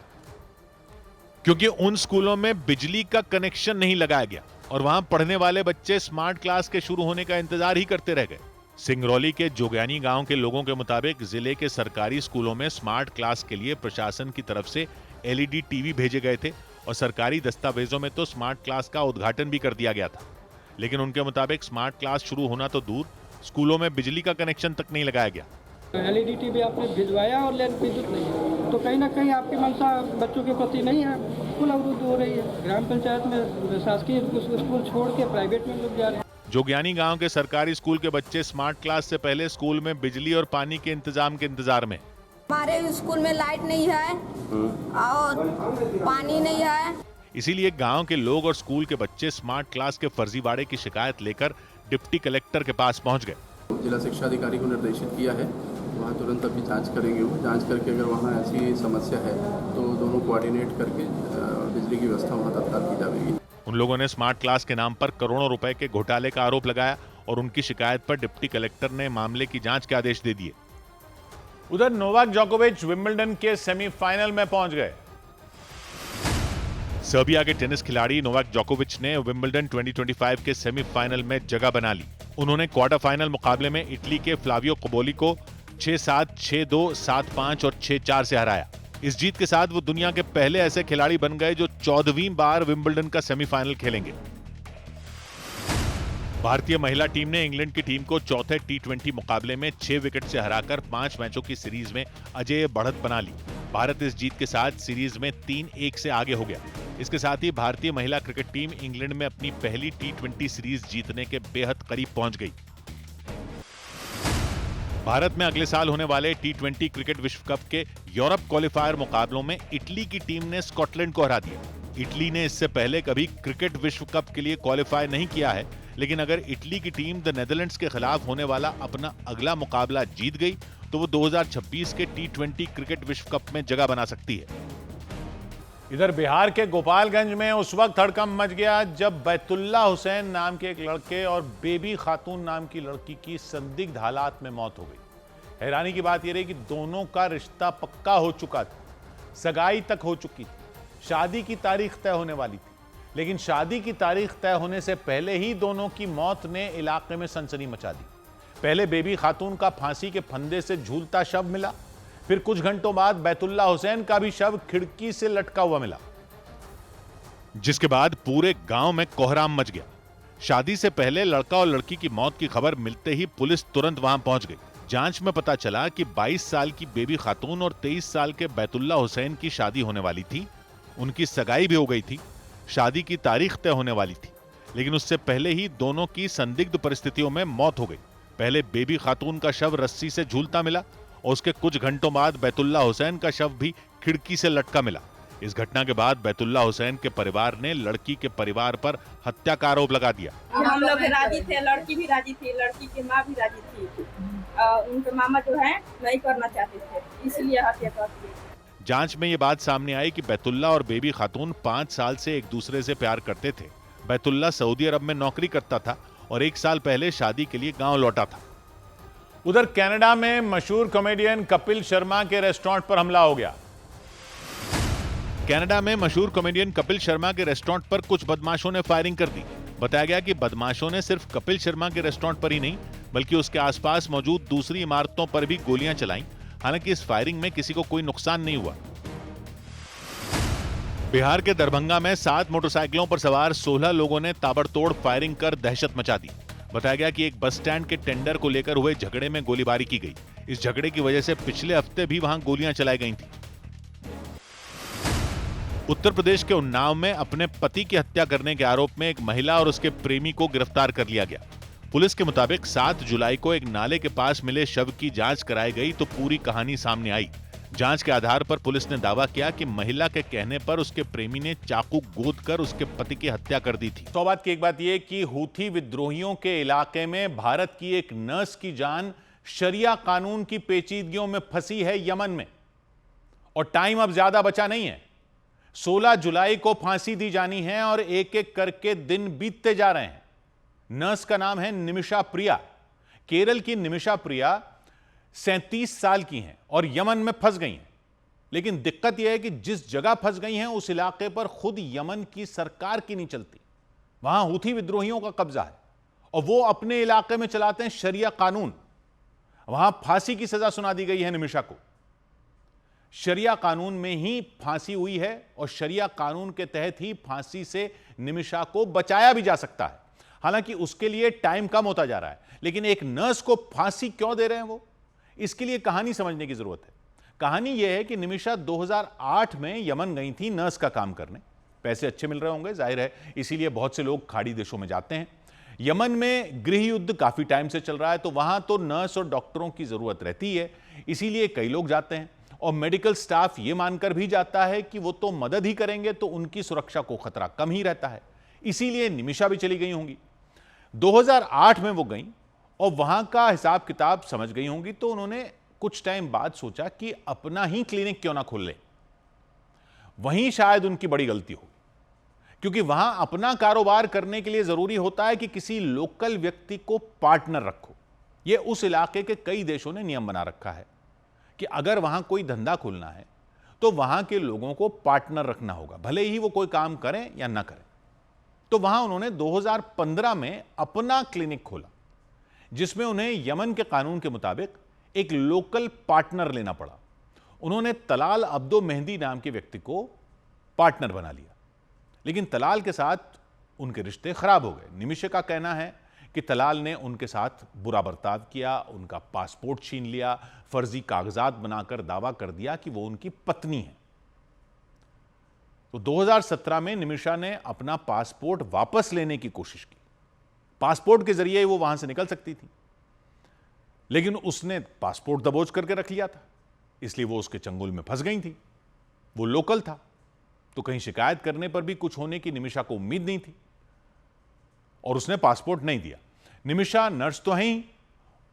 क्योंकि उन स्कूलों में बिजली का कनेक्शन नहीं लगाया गया और वहां पढ़ने वाले बच्चे स्मार्ट क्लास के शुरू होने का इंतजार ही करते रह गए। सिंगरौली के जोग्यानी गांव के लोगों के मुताबिक जिले के सरकारी स्कूलों में स्मार्ट क्लास के लिए प्रशासन की तरफ से एलईडी टीवी भेजे गए थे और सरकारी दस्तावेजों में तो स्मार्ट क्लास का उद्घाटन भी कर दिया गया था। लेकिन उनके मुताबिक स्मार्ट क्लास शुरू होना तो दूर, स्कूलों में बिजली का कनेक्शन तक नहीं लगाया गया। एलईडी टीवी आपने भिजवाया और लेन विद्युत नहीं है, तो कहीं ना कहीं आपकी मंशा बच्चों के प्रति नहीं है, बिल्कुल अवरुद्ध हो रही है। ग्राम पंचायत में शासकीय स्कूल छोड़ के प्राइवेट में लोग जा रहे हैं। जोग्यानी गांव के सरकारी स्कूल के बच्चे स्मार्ट क्लास से पहले स्कूल में बिजली और पानी के इंतजाम के इंतजार में। हमारे स्कूल में लाइट नहीं है और पानी नहीं है, इसीलिए गांव के लोग और स्कूल के बच्चे स्मार्ट क्लास के फर्जीवाड़े की शिकायत लेकर डिप्टी कलेक्टर के पास पहुंच गए। जिला शिक्षा अधिकारी को निर्देशित किया है, वहाँ तुरंत अभी जांच करेंगे। वो जांच करके अगर वहाँ ऐसी समस्या है तो दोनों कोऑर्डिनेट करके बिजली की व्यवस्था वहाँ तत्काल की जाएगी। उन लोगों ने स्मार्ट क्लास के नाम पर करोड़ों रुपए के घोटाले का आरोप लगाया और उनकी शिकायत पर डिप्टी कलेक्टर ने मामले की जांच के आदेश दे दिए। उधर नोवाक जोकोविच विंबलडन के सेमीफाइनल में पहुंच गए। सर्बिया के टेनिस खिलाड़ी नोवाक जोकोविच ने विंबलडन 2025 के सेमीफाइनल में जगह बना ली। उन्होंने क्वार्टर फाइनल मुकाबले में इटली के फ्लावियो कोबोली को 6-7, 6-2, 7-5 और 6-4 से हराया। इस जीत के साथ वो दुनिया के पहले ऐसे खिलाड़ी बन गए जो 14वीं बार विंबलडन का सेमीफाइनल खेलेंगे। भारतीय महिला टीम ने इंग्लैंड की टीम को चौथे टी20 मुकाबले में 6 विकेट से हराकर 5 मैचों की सीरीज में अजेय बढ़त बना ली। भारत इस जीत के साथ सीरीज में 3-1 से आगे हो गया। इसके साथ ही भारतीय महिला क्रिकेट टीम इंग्लैंड में अपनी पहली टी20 सीरीज जीतने के बेहद करीब पहुंच गई। भारत में अगले साल होने वाले टी20 क्रिकेट विश्व कप के यूरोप क्वालिफायर मुकाबलों में इटली की टीम ने स्कॉटलैंड को हरा दिया। इटली ने इससे पहले कभी क्रिकेट विश्व कप के लिए क्वालिफाई नहीं किया है, लेकिन अगर इटली की टीम द नेदरलैंड्स के खिलाफ होने वाला अपना अगला मुकाबला जीत गई तो वो 2026 के टी20 क्रिकेट विश्व कप में जगह बना सकती है। इधर बिहार के गोपालगंज में उस वक्त हड़कंप मच गया जब बैतुल्ला हुसैन नाम के एक लड़के और बेबी खातून नाम की लड़की की संदिग्ध हालात में मौत हो गई। हैरानी की बात यह रही कि दोनों का रिश्ता पक्का हो चुका था, सगाई तक हो चुकी थी, शादी की तारीख तय होने वाली थी, लेकिन शादी की तारीख तय होने से पहले ही दोनों की मौत ने इलाके में सनसनी मचा दी। पहले बेबी खातून का फांसी के फंदे से झूलता शव मिला, फिर कुछ घंटों बाद बैतुल्ला हुसैन का भी शव खिड़की से लटका हुआ मिला, जिसके बाद पूरे गांव में कोहराम मच गया। शादी से पहले लड़का और लड़की की मौत की खबर मिलते ही पुलिस तुरंत वहां पहुंच गई। जांच में पता चला कि 22 साल की बेबी खातून और 23 साल के बैतुल्ला हुसैन की शादी होने वाली थी। उनकी सगाई भी हो गई थी, शादी की तारीख तय होने वाली थी, लेकिन उससे पहले ही दोनों की संदिग्ध परिस्थितियों में मौत हो गई। पहले बेबी खातून का शव रस्सी से झूलता मिला और उसके कुछ घंटों बाद बैतुल्ला हुसैन का शव भी खिड़की से लटका मिला। इस घटना के बाद बैतुल्ला हुसैन के परिवार ने लड़की के परिवार पर हत्या का आरोप लगा दिया। हम लोग राजी थे, लड़की भी राजी थी, लड़की की माँ भी राजी थी। उनके मामा जो है नहीं करना चाहते थे, इसलिए हत्या कर दी। जांच में ये बात सामने आई कि बैतुल्ला और बेबी खातून 5 साल से एक दूसरे से प्यार करते थे। बैतुल्ला सऊदी अरब में नौकरी करता था और 1 साल पहले शादी के लिए गांव लौटा था। उधर कनाडा में मशहूर कॉमेडियन कपिल शर्मा के रेस्टोरेंट पर हमला हो गया। कनाडा में मशहूर कॉमेडियन कपिल शर्मा के रेस्टोरेंट पर कुछ बदमाशों ने फायरिंग कर दी। बताया गया कि बदमाशों ने सिर्फ कपिल शर्मा के रेस्टोरेंट पर ही नहीं बल्कि उसके आसपास मौजूद दूसरी इमारतों पर भी गोलियां चलाईं। हालांकि इस फायरिंग में किसी को कोई नुकसान नहीं हुआ। बिहार के दरभंगा में 7 मोटरसाइकिलों पर सवार 16 लोगों ने ताबड़तोड़ फायरिंग कर दहशत मचा दी। बताया गया कि एक बस स्टैंड के टेंडर को लेकर हुए झगड़े में गोलीबारी की गई। इस झगड़े की वजह से पिछले हफ्ते भी वहां गोलियां चलाई गई थी। उत्तर प्रदेश के उन्नाव में अपने पति की हत्या करने के आरोप में एक महिला और उसके प्रेमी को गिरफ्तार कर लिया गया। पुलिस के मुताबिक 7 जुलाई को एक नाले के पास मिले शव की जांच कराई गई तो पूरी कहानी सामने आई। जांच के आधार पर पुलिस ने दावा किया कि महिला के कहने पर उसके प्रेमी ने चाकू गोदकर उसके पति की हत्या कर दी थी। तो बात की एक बात यह कि हूथी विद्रोहियों के इलाके में भारत की एक नर्स की जान शरिया कानून की पेचीदगियों में फंसी है यमन में, और टाइम अब ज्यादा बचा नहीं है। 16 जुलाई को फांसी दी जानी है और एक एक करके दिन बीतते जा रहे हैं। नर्स का नाम है निमिषा प्रिया। केरल की निमिषा प्रिया 37 साल की हैं और यमन में फंस गई हैं। लेकिन दिक्कत यह है कि जिस जगह फंस गई हैं उस इलाके पर खुद यमन की सरकार की नहीं चलती। वहां हूथी विद्रोहियों का कब्जा है और वो अपने इलाके में चलाते हैं शरिया कानून। वहां फांसी की सजा सुना दी गई है निमिषा को। शरिया कानून में ही फांसी हुई है और शरिया कानून के तहत ही फांसी से निमिषा को बचाया भी जा सकता है। हालांकि उसके लिए टाइम कम होता जा रहा है, लेकिन एक नर्स को फांसी क्यों दे रहे हैं वो, इसके लिए कहानी समझने की जरूरत है। कहानी यह है कि निमिषा 2008 में यमन गई थी नर्स का काम करने। पैसे अच्छे मिल रहे होंगे, जाहिर है, इसीलिए बहुत से लोग खाड़ी देशों में जाते हैं। यमन में गृह युद्ध काफी टाइम से चल रहा है, तो वहां तो नर्स और डॉक्टरों की जरूरत रहती है, इसीलिए कई लोग जाते हैं। और मेडिकल स्टाफ यह मानकर भी जाता है कि वो तो मदद ही करेंगे, तो उनकी सुरक्षा को खतरा कम ही रहता है, इसीलिए निमिषा भी चली गई होंगी। 2008 में वो गई और वहां का हिसाब किताब समझ गई होंगी, तो उन्होंने कुछ टाइम बाद सोचा कि अपना ही क्लिनिक क्यों ना खोल ले। वहीं शायद उनकी बड़ी गलती हो, क्योंकि वहां अपना कारोबार करने के लिए जरूरी होता है कि किसी लोकल व्यक्ति को पार्टनर रखो। यह उस इलाके के कई देशों ने नियम बना रखा है कि अगर वहां कोई धंधा खोलना है तो वहां के लोगों को पार्टनर रखना होगा, भले ही वो कोई काम करें या ना करें। तो वहां उन्होंने 2015 में अपना क्लिनिक खोला, जिसमें उन्हें यमन के कानून के मुताबिक एक लोकल पार्टनर लेना पड़ा। उन्होंने तलाल अब्दो मेहंदी नाम के व्यक्ति को पार्टनर बना लिया, लेकिन तलाल के साथ उनके रिश्ते खराब हो गए। निमिषा का कहना है कि तलाल ने उनके साथ बुरा बर्ताव किया, उनका पासपोर्ट छीन लिया, फर्जी कागजात बनाकर दावा कर दिया कि वो उनकी पत्नी है। तो 2017 में निमिषा ने अपना पासपोर्ट वापस लेने की कोशिश की। पासपोर्ट के जरिए वो वहां से निकल सकती थी, लेकिन उसने पासपोर्ट दबोच करके रख लिया था, इसलिए वो उसके चंगुल में फंस गई थी। वो लोकल था, तो कहीं शिकायत करने पर भी कुछ होने की निमिषा को उम्मीद नहीं थी और उसने पासपोर्ट नहीं दिया। निमिषा नर्स तो है ही,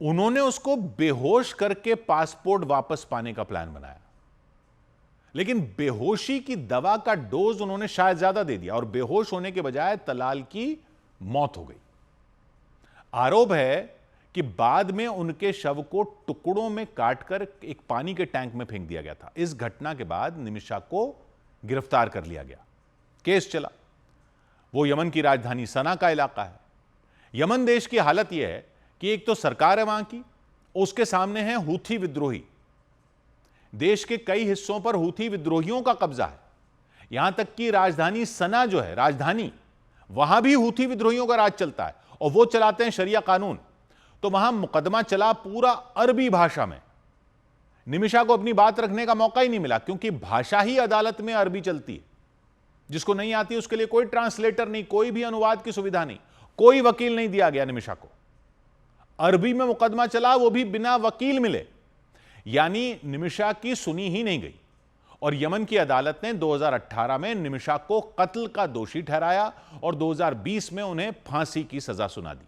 उन्होंने उसको बेहोश करके पासपोर्ट वापस पाने का प्लान बनाया, लेकिन बेहोशी की दवा का डोज उन्होंने शायद ज्यादा दे दिया और बेहोश होने के बजाय तलाल की मौत हो गई। आरोप है कि बाद में उनके शव को टुकड़ों में काटकर एक पानी के टैंक में फेंक दिया गया था। इस घटना के बाद निमिषा को गिरफ्तार कर लिया गया, केस चला। वो यमन की राजधानी सना का इलाका है। यमन देश की हालत यह है कि एक तो सरकार है वहां की, उसके सामने है हूथी विद्रोही। देश के कई हिस्सों पर हूथी विद्रोहियों का कब्जा है। यहां तक कि राजधानी सना जो है राजधानी, वहां भी हूथी विद्रोहियों का राज चलता है और वो चलाते हैं शरिया कानून। तो वहां मुकदमा चला पूरा अरबी भाषा में। निमिषा को अपनी बात रखने का मौका ही नहीं मिला, क्योंकि भाषा ही अदालत में अरबी चलती है। जिसको नहीं आती उसके लिए कोई ट्रांसलेटर नहीं, कोई भी अनुवाद की सुविधा नहीं, कोई वकील नहीं दिया गया निमिषा को। अरबी में मुकदमा चला, वो भी बिना वकील मिले, यानी निमिषा की सुनी ही नहीं गई। और यमन की अदालत ने 2018 में निमिषा को कत्ल का दोषी ठहराया और 2020 में उन्हें फांसी की सजा सुना दी।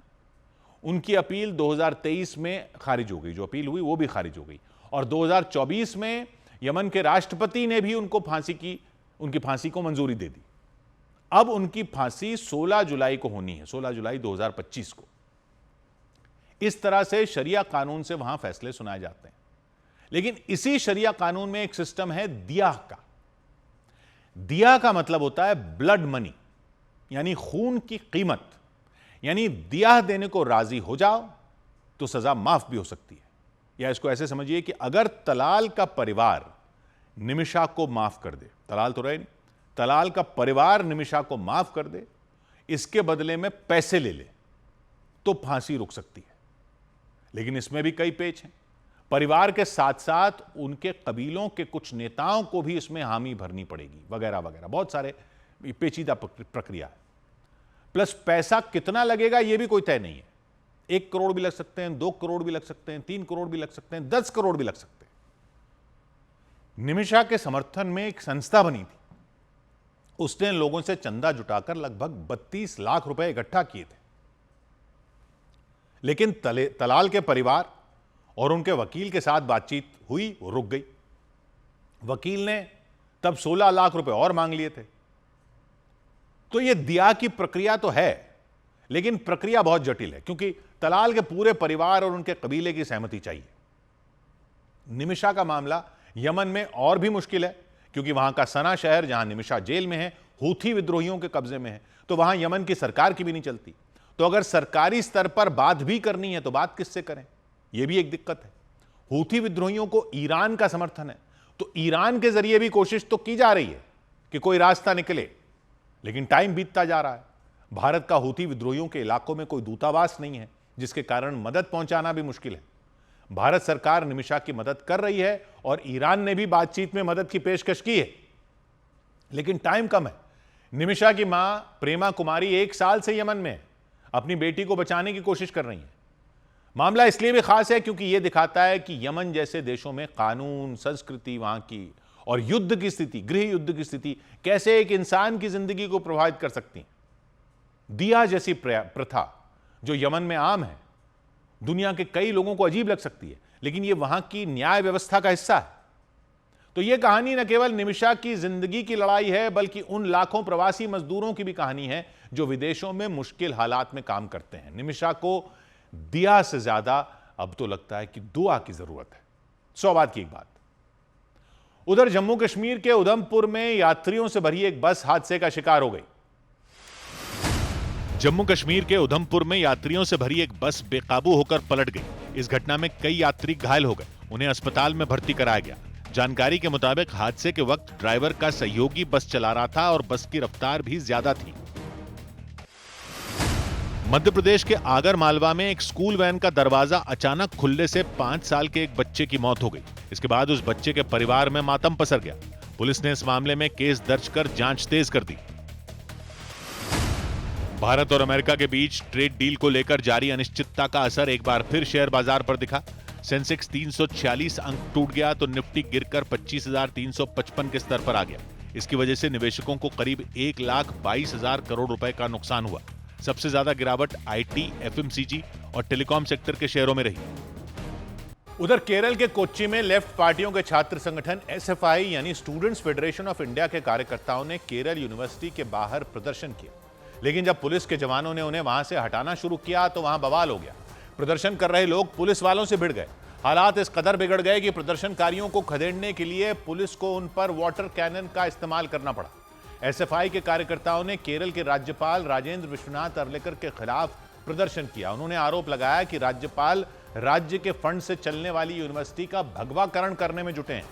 उनकी अपील 2023 में खारिज हो गई, जो अपील हुई वो भी खारिज हो गई। और 2024 में यमन के राष्ट्रपति ने भी उनकी फांसी को मंजूरी दे दी। अब उनकी फांसी 16 जुलाई को होनी है, 16 जुलाई 2025 को। इस तरह से शरिया कानून से वहां फैसले सुनाए जाते हैं। लेकिन इसी शरिया कानून में एक सिस्टम है दिया का। दिया का मतलब होता है ब्लड मनी, यानी खून की कीमत। यानी दिया देने को राजी हो जाओ तो सजा माफ भी हो सकती है। या इसको ऐसे समझिए कि अगर तलाल का परिवार निमिषा को माफ कर दे, तलाल तो रहे नहीं, तलाल का परिवार निमिषा को माफ कर दे, इसके बदले में पैसे ले ले, तो फांसी रुक सकती है। लेकिन इसमें भी कई पेच हैं। परिवार के साथ साथ उनके कबीलों के कुछ नेताओं को भी इसमें हामी भरनी पड़ेगी, वगैरह वगैरह, बहुत सारे पेचीदा प्रक्रिया है। प्लस पैसा कितना लगेगा यह भी कोई तय नहीं है। 1 करोड़ भी लग सकते हैं, 2 करोड़ भी लग सकते हैं, 3 करोड़ भी लग सकते हैं, 10 करोड़ भी लग सकते हैं। निमिषा के समर्थन में एक संस्था बनी थी, उसने लोगों से चंदा जुटाकर लगभग 32 लाख रुपए इकट्ठा किए थे। लेकिन तलाल के परिवार और उनके वकील के साथ बातचीत हुई, वो रुक गई। वकील ने तब 16 लाख रुपए और मांग लिए थे। तो यह दिया की प्रक्रिया तो है, लेकिन प्रक्रिया बहुत जटिल है, क्योंकि तलाल के पूरे परिवार और उनके कबीले की सहमति चाहिए। निमिषा का मामला यमन में और भी मुश्किल है, क्योंकि वहां का सना शहर, जहां निमिषा जेल में है, हूथी विद्रोहियों के कब्जे में है, तो वहां यमन की सरकार की भी नहीं चलती। तो अगर सरकारी स्तर पर बात भी करनी है तो बात किससे करें, यह भी एक दिक्कत है। हूथी विद्रोहियों को ईरान का समर्थन है, तो ईरान के जरिए भी कोशिश तो की जा रही है कि कोई रास्ता निकले, लेकिन टाइम बीतता जा रहा है। भारत का हूथी विद्रोहियों के इलाकों में कोई दूतावास नहीं है, जिसके कारण मदद पहुंचाना भी मुश्किल है। भारत सरकार निमिषा की मदद कर रही है और ईरान ने भी बातचीत में मदद की पेशकश की है, लेकिन टाइम कम है। निमिषा की मां प्रेमा कुमारी 1 साल से यमन में है, अपनी बेटी को बचाने की कोशिश कर रही हैं। मामला इसलिए भी खास है क्योंकि यह दिखाता है कि यमन जैसे देशों में कानून, संस्कृति वहां की और युद्ध की स्थिति, गृह युद्ध की स्थिति कैसे एक इंसान की जिंदगी को प्रभावित कर सकती है। दिया जैसी प्रथा जो यमन में आम है, दुनिया के कई लोगों को अजीब लग सकती है, लेकिन यह वहां की न्याय व्यवस्था का हिस्सा है। तो यह कहानी न केवल निमिषा की जिंदगी की लड़ाई है, बल्कि उन लाखों प्रवासी मजदूरों की भी कहानी है जो विदेशों में मुश्किल हालात में काम करते हैं। निमिषा को दिया से ज्यादा अब तो लगता है कि दुआ की जरूरत है। 100 बात की एक बात। उधर जम्मू कश्मीर के उधमपुर में यात्रियों से भरी एक बस हादसे का शिकार हो गई। जम्मू कश्मीर के उधमपुर में यात्रियों से भरी एक बस बेकाबू होकर पलट गई। इस घटना में कई यात्री घायल हो गए, उन्हें अस्पताल में भर्ती कराया गया। जानकारी के मुताबिक हादसे के वक्त ड्राइवर का सहयोगी बस चला रहा था और बस की रफ्तार भी ज्यादा थी। मध्य प्रदेश के आगर मालवा में एक स्कूल वैन का दरवाजा अचानक खुलने से 5 साल के एक बच्चे की मौत हो गई। इसके बाद उस बच्चे के परिवार में मातम पसर गया। पुलिस ने इस मामले में केस दर्ज कर जांच तेज कर दी। भारत और अमेरिका के बीच ट्रेड डील को लेकर जारी अनिश्चितता का असर एक बार फिर शेयर बाजार पर दिखा। सेंसेक्स 346 अंक टूट गया तो निफ्टी गिरकर 25,355 के स्तर पर आ गया। इसकी वजह से निवेशकों को करीब 1,22,000 करोड़ रुपए का नुकसान हुआ। सबसे ज्यादा गिरावट आईटी, एफएमसीजी और टेलीकॉम सेक्टर के शेयरों में रही। उधर केरल के कोच्चि में लेफ्ट पार्टियों के छात्र संगठन एसएफआई यानी स्टूडेंट्स फेडरेशन ऑफ इंडिया के कार्यकर्ताओं ने केरल यूनिवर्सिटी के बाहर प्रदर्शन किया, लेकिन जब पुलिस के जवानों ने उन्हें वहां से हटाना शुरू किया तो वहां बवाल हो गया। प्रदर्शन कर रहे लोग पुलिस वालों से भिड़ गए। हालात इस कदर बिगड़ गए कि प्रदर्शनकारियों को खदेड़ने के लिए पुलिस को उन पर वाटर कैनन का इस्तेमाल करना पड़ा। एसएफआई के कार्यकर्ताओं ने केरल के राज्यपाल राजेंद्र विश्वनाथ अर्लेकर के खिलाफ प्रदर्शन किया। उन्होंने आरोप लगाया कि राज्यपाल राज्य के फंड से चलने वाली यूनिवर्सिटी का भगवाकरण करने में जुटे हैं।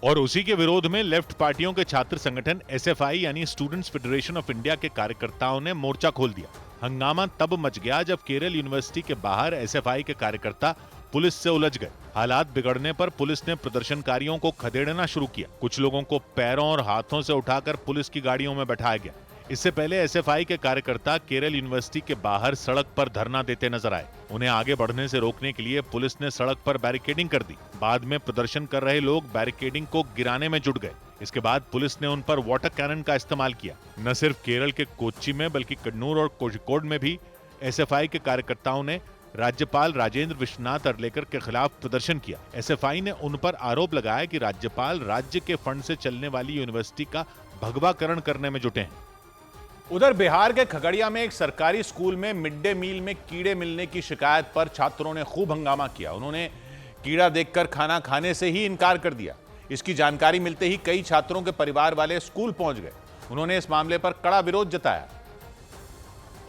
और उसी के विरोध में लेफ्ट पार्टियों के छात्र संगठन एसएफआई यानी स्टूडेंट्स फेडरेशन ऑफ इंडिया के कार्यकर्ताओं ने मोर्चा खोल दिया। हंगामा तब मच गया जब केरल यूनिवर्सिटी के बाहर एसएफआई के कार्यकर्ता पुलिस से उलझ गए। हालात बिगड़ने पर पुलिस ने प्रदर्शनकारियों को खदेड़ना शुरू किया। कुछ लोगों को पैरों और हाथों से उठाकर पुलिस की गाड़ियों में बैठाया गया। इससे पहले एसएफआई के कार्यकर्ता केरल यूनिवर्सिटी के बाहर सड़क पर धरना देते नजर आए। उन्हें आगे बढ़ने से रोकने के लिए पुलिस ने सड़क पर बैरिकेडिंग कर दी। बाद में प्रदर्शन कर रहे लोग बैरिकेडिंग को गिराने में जुट गए। इसके बाद पुलिस ने उन पर वाटर कैनन का इस्तेमाल किया। न सिर्फ केरल के कोच्चि में बल्कि कन्नूर और कोझिकोड में भी एसएफआई के कार्यकर्ताओं ने राज्यपाल राजेंद्र विश्वनाथ अर्लेकर के खिलाफ प्रदर्शन किया। एसएफआई ने उन पर आरोप लगाया कि राज्यपाल राज्य के फंड से चलने वाली यूनिवर्सिटी का भगवाकरण करने में जुटे हैं। उधर बिहार के खगड़िया में एक सरकारी स्कूल में मिड डे मील में कीड़े मिलने की शिकायत पर छात्रों ने खूब हंगामा किया। उन्होंने कीड़ा देखकर खाना खाने से ही इनकार कर दिया। इसकी जानकारी मिलते ही कई छात्रों के परिवार वाले स्कूल पहुंच गए। उन्होंने इस मामले पर कड़ा विरोध जताया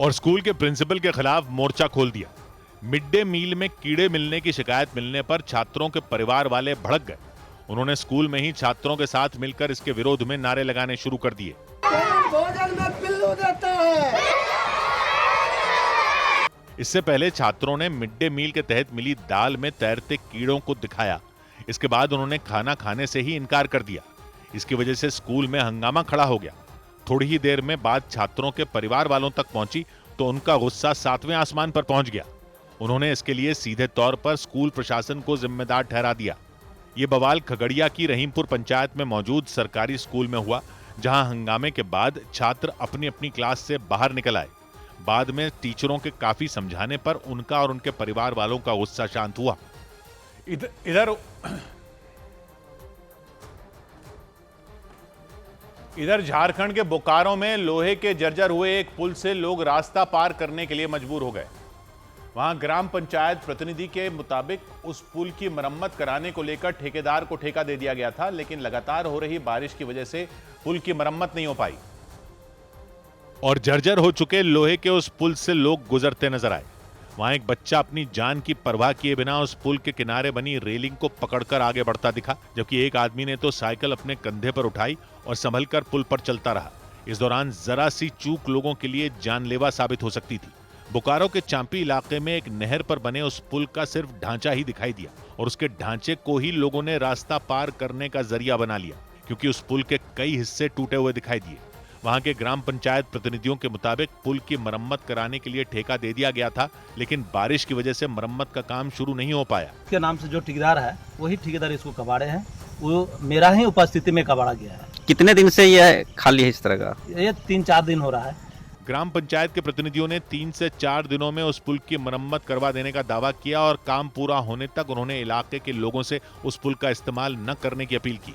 और स्कूल के प्रिंसिपल के खिलाफ मोर्चा खोल दिया। मिड डे मील में कीड़े मिलने की शिकायत मिलने पर छात्रों के परिवार वाले भड़क गए। उन्होंने स्कूल में ही छात्रों के साथ मिलकर इसके विरोध में नारे लगाने शुरू कर दिए। भोजन में पिल्लू देते हैं। इससे पहले छात्रों ने मिड डे मील के तहत मिली दाल में तैरते कीड़ों को दिखाया। इसके बाद उन्होंने खाना खाने से ही इनकार कर दिया। इसकी वजह से स्कूल में हंगामा खड़ा हो गया। थोड़ी ही देर में बात छात्रों के परिवार वालों तक पहुंची तो उनका गुस्सा 7वें आसमान पर पहुंच गया। उन्होंने इसके लिए सीधे तौर पर स्कूल प्रशासन को जिम्मेदार ठहरा दिया। यह बवाल खगड़िया की रहीमपुर पंचायत में मौजूद सरकारी स्कूल में हुआ, जहां हंगामे के बाद छात्र अपनी अपनी क्लास से बाहर निकल आए। बाद में टीचरों के काफी समझाने पर उनका और उनके परिवार वालों का गुस्सा शांत हुआ। इधर झारखंड के बोकारो में लोहे के जर्जर हुए एक पुल से लोग रास्ता पार करने के लिए मजबूर हो गए। वहां ग्राम पंचायत प्रतिनिधि के मुताबिक उस पुल की मरम्मत कराने को लेकर ठेकेदार को ठेका दे दिया गया था, लेकिन लगातार हो रही बारिश की वजह से पुल की मरम्मत नहीं हो पाई। और जर्जर हो चुके लोहे के उस पुल से लोग गुजरते नजर आए। वहां एक बच्चा अपनी जान की परवाह किए बिना उस पुल के किनारे बनी रेलिंग को पकड़कर आगे बढ़ता दिखा, जबकि एक आदमी ने तो साइकिल अपने कंधे पर उठाई और संभलकर पुल पर चलता रहा। इस दौरान जरा सी चूक लोगों के लिए जानलेवा साबित हो सकती थी। बोकारो के चांपी इलाके में एक नहर पर बने उस पुल का सिर्फ ढांचा ही दिखाई दिया और उसके ढांचे को ही लोगों ने रास्ता पार करने का जरिया बना लिया, क्योंकि उस पुल के कई हिस्से टूटे हुए दिखाई दिए। वहां के ग्राम पंचायत प्रतिनिधियों के मुताबिक पुल की मरम्मत कराने के लिए ठेका दे दिया गया था, लेकिन बारिश की वजह से मरम्मत का काम शुरू नहीं हो पाया। के नाम से जो ठेकेदार है वही ठेकेदार इसको कबाड़े हैं, वो मेरा ही उपस्थिति में कबाड़ा गया है। कितने दिन से यह खाली है इस तरह का? ये 3-4 दिन हो रहा है। ग्राम पंचायत के प्रतिनिधियों ने 3 से 4 दिनों में उस पुल की मरम्मत करवा देने का दावा किया और काम पूरा होने तक उन्होंने इलाके के लोगों से उस पुल का इस्तेमाल न करने की अपील की।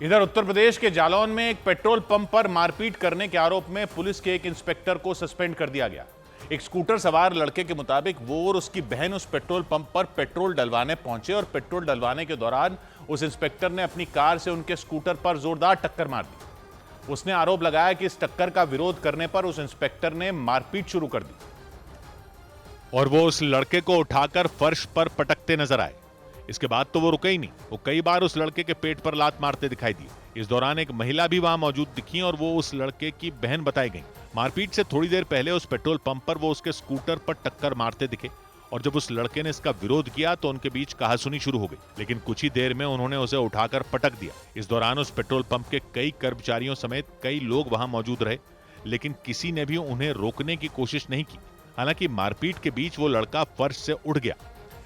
इधर उत्तर प्रदेश के जालौन में एक पेट्रोल पंप पर मारपीट करने के आरोप में पुलिस के एक इंस्पेक्टर को सस्पेंड कर दिया गया। एक स्कूटर सवार लड़के के मुताबिक वो और उसकी बहन उस पेट्रोल पंप पर पेट्रोल डलवाने पहुंचे और पेट्रोल डलवाने के दौरान उस इंस्पेक्टर ने अपनी कार से उनके स्कूटर पर जोरदार टक्कर मार दी। उसने आरोप लगाया कि इस टक्कर का विरोध करने पर उस इंस्पेक्टर ने मारपीट शुरू कर दी और वो उस लड़के को उठाकर फर्श पर पटकते नजर आए। इसके बाद तो वो रुके ही नहीं, वो कई बार उस लड़के के पेट पर लात मारते दिखाई दिए। इस दौरान एक महिला भी वहां मौजूद दिखी और वो उस लड़के की बहन बताई गई। मारपीट से थोड़ी देर पहले उस पेट्रोल पंप पर वो उसके स्कूटर पर टक्कर मारते दिखे और जब उस लड़के ने इसका विरोध किया तो उनके बीच कहासुनी शुरू हो गई, लेकिन कुछ ही देर में उन्होंने उसे उठाकर पटक दिया। इस दौरान उस पेट्रोल पंप के कई कर्मचारियों समेत कई लोग वहां मौजूद रहे, लेकिन किसी ने भी उन्हें रोकने की कोशिश नहीं की। हालांकि मारपीट के बीच वो लड़का फर्श से उठ गया।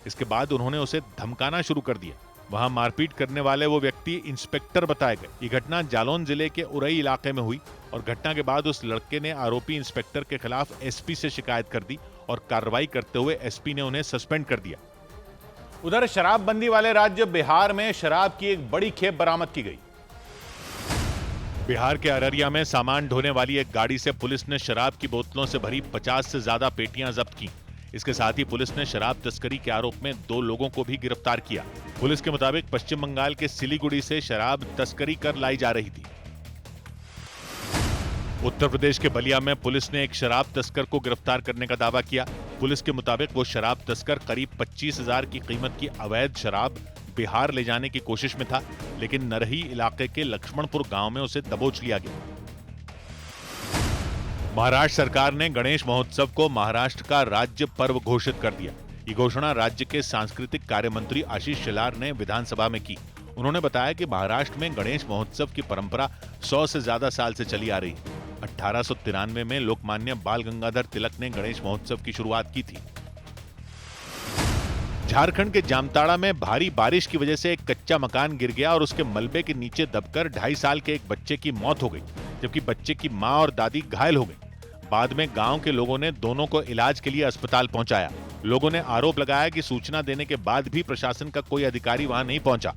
इसके बाद उन्होंने उसे धमकाना शुरू कर दिया। वहां मारपीट करने वाले वो व्यक्ति इंस्पेक्टर बताए गए। ये घटना जालौन जिले के उरई इलाके में हुई और घटना के बाद उस लड़के ने आरोपी इंस्पेक्टर के खिलाफ एसपी से शिकायत कर दी और कार्रवाई करते हुए एसपी ने उन्हें सस्पेंड कर दिया। उधर शराबबंदी वाले राज्य बिहार में शराब की एक बड़ी खेप बरामद की गई। बिहार के अररिया में सामान ढोने वाली एक गाड़ी से पुलिस ने शराब की बोतलों से भरी 50 से ज्यादा पेटियां जब्त की। इसके साथ ही पुलिस ने शराब तस्करी के आरोप में 2 लोगों को भी गिरफ्तार किया। पुलिस के मुताबिक पश्चिम बंगाल के सिलीगुड़ी से शराब तस्करी कर लाई जा रही थी। उत्तर प्रदेश के बलिया में पुलिस ने एक शराब तस्कर को गिरफ्तार करने का दावा किया। पुलिस के मुताबिक वो शराब तस्कर करीब 25,000 की कीमत की अवैध शराब बिहार ले जाने की कोशिश में था, लेकिन नरही इलाके के लक्ष्मणपुर गांव में उसे दबोच लिया गया। महाराष्ट्र सरकार ने गणेश महोत्सव को महाराष्ट्र का राज्य पर्व घोषित कर दिया। ये घोषणा राज्य के सांस्कृतिक कार्य मंत्री आशीष शेलार ने विधानसभा में की। उन्होंने बताया कि महाराष्ट्र में गणेश महोत्सव की परंपरा 100 से ज्यादा साल से चली आ रही है। 1893 में लोकमान्य बाल गंगाधर तिलक ने गणेश महोत्सव की शुरुआत की थी। झारखंड के जामताड़ा में भारी बारिश की वजह से एक कच्चा मकान गिर गया और उसके मलबे के नीचे दबकर 2.5 साल के एक बच्चे की मौत हो गई, जबकि बच्चे की मां और दादी घायल हो गई। बाद में गांव के लोगों ने दोनों को इलाज के लिए अस्पताल पहुंचाया। लोगों ने आरोप लगाया कि सूचना देने के बाद भी प्रशासन का कोई अधिकारी वहां नहीं पहुंचा।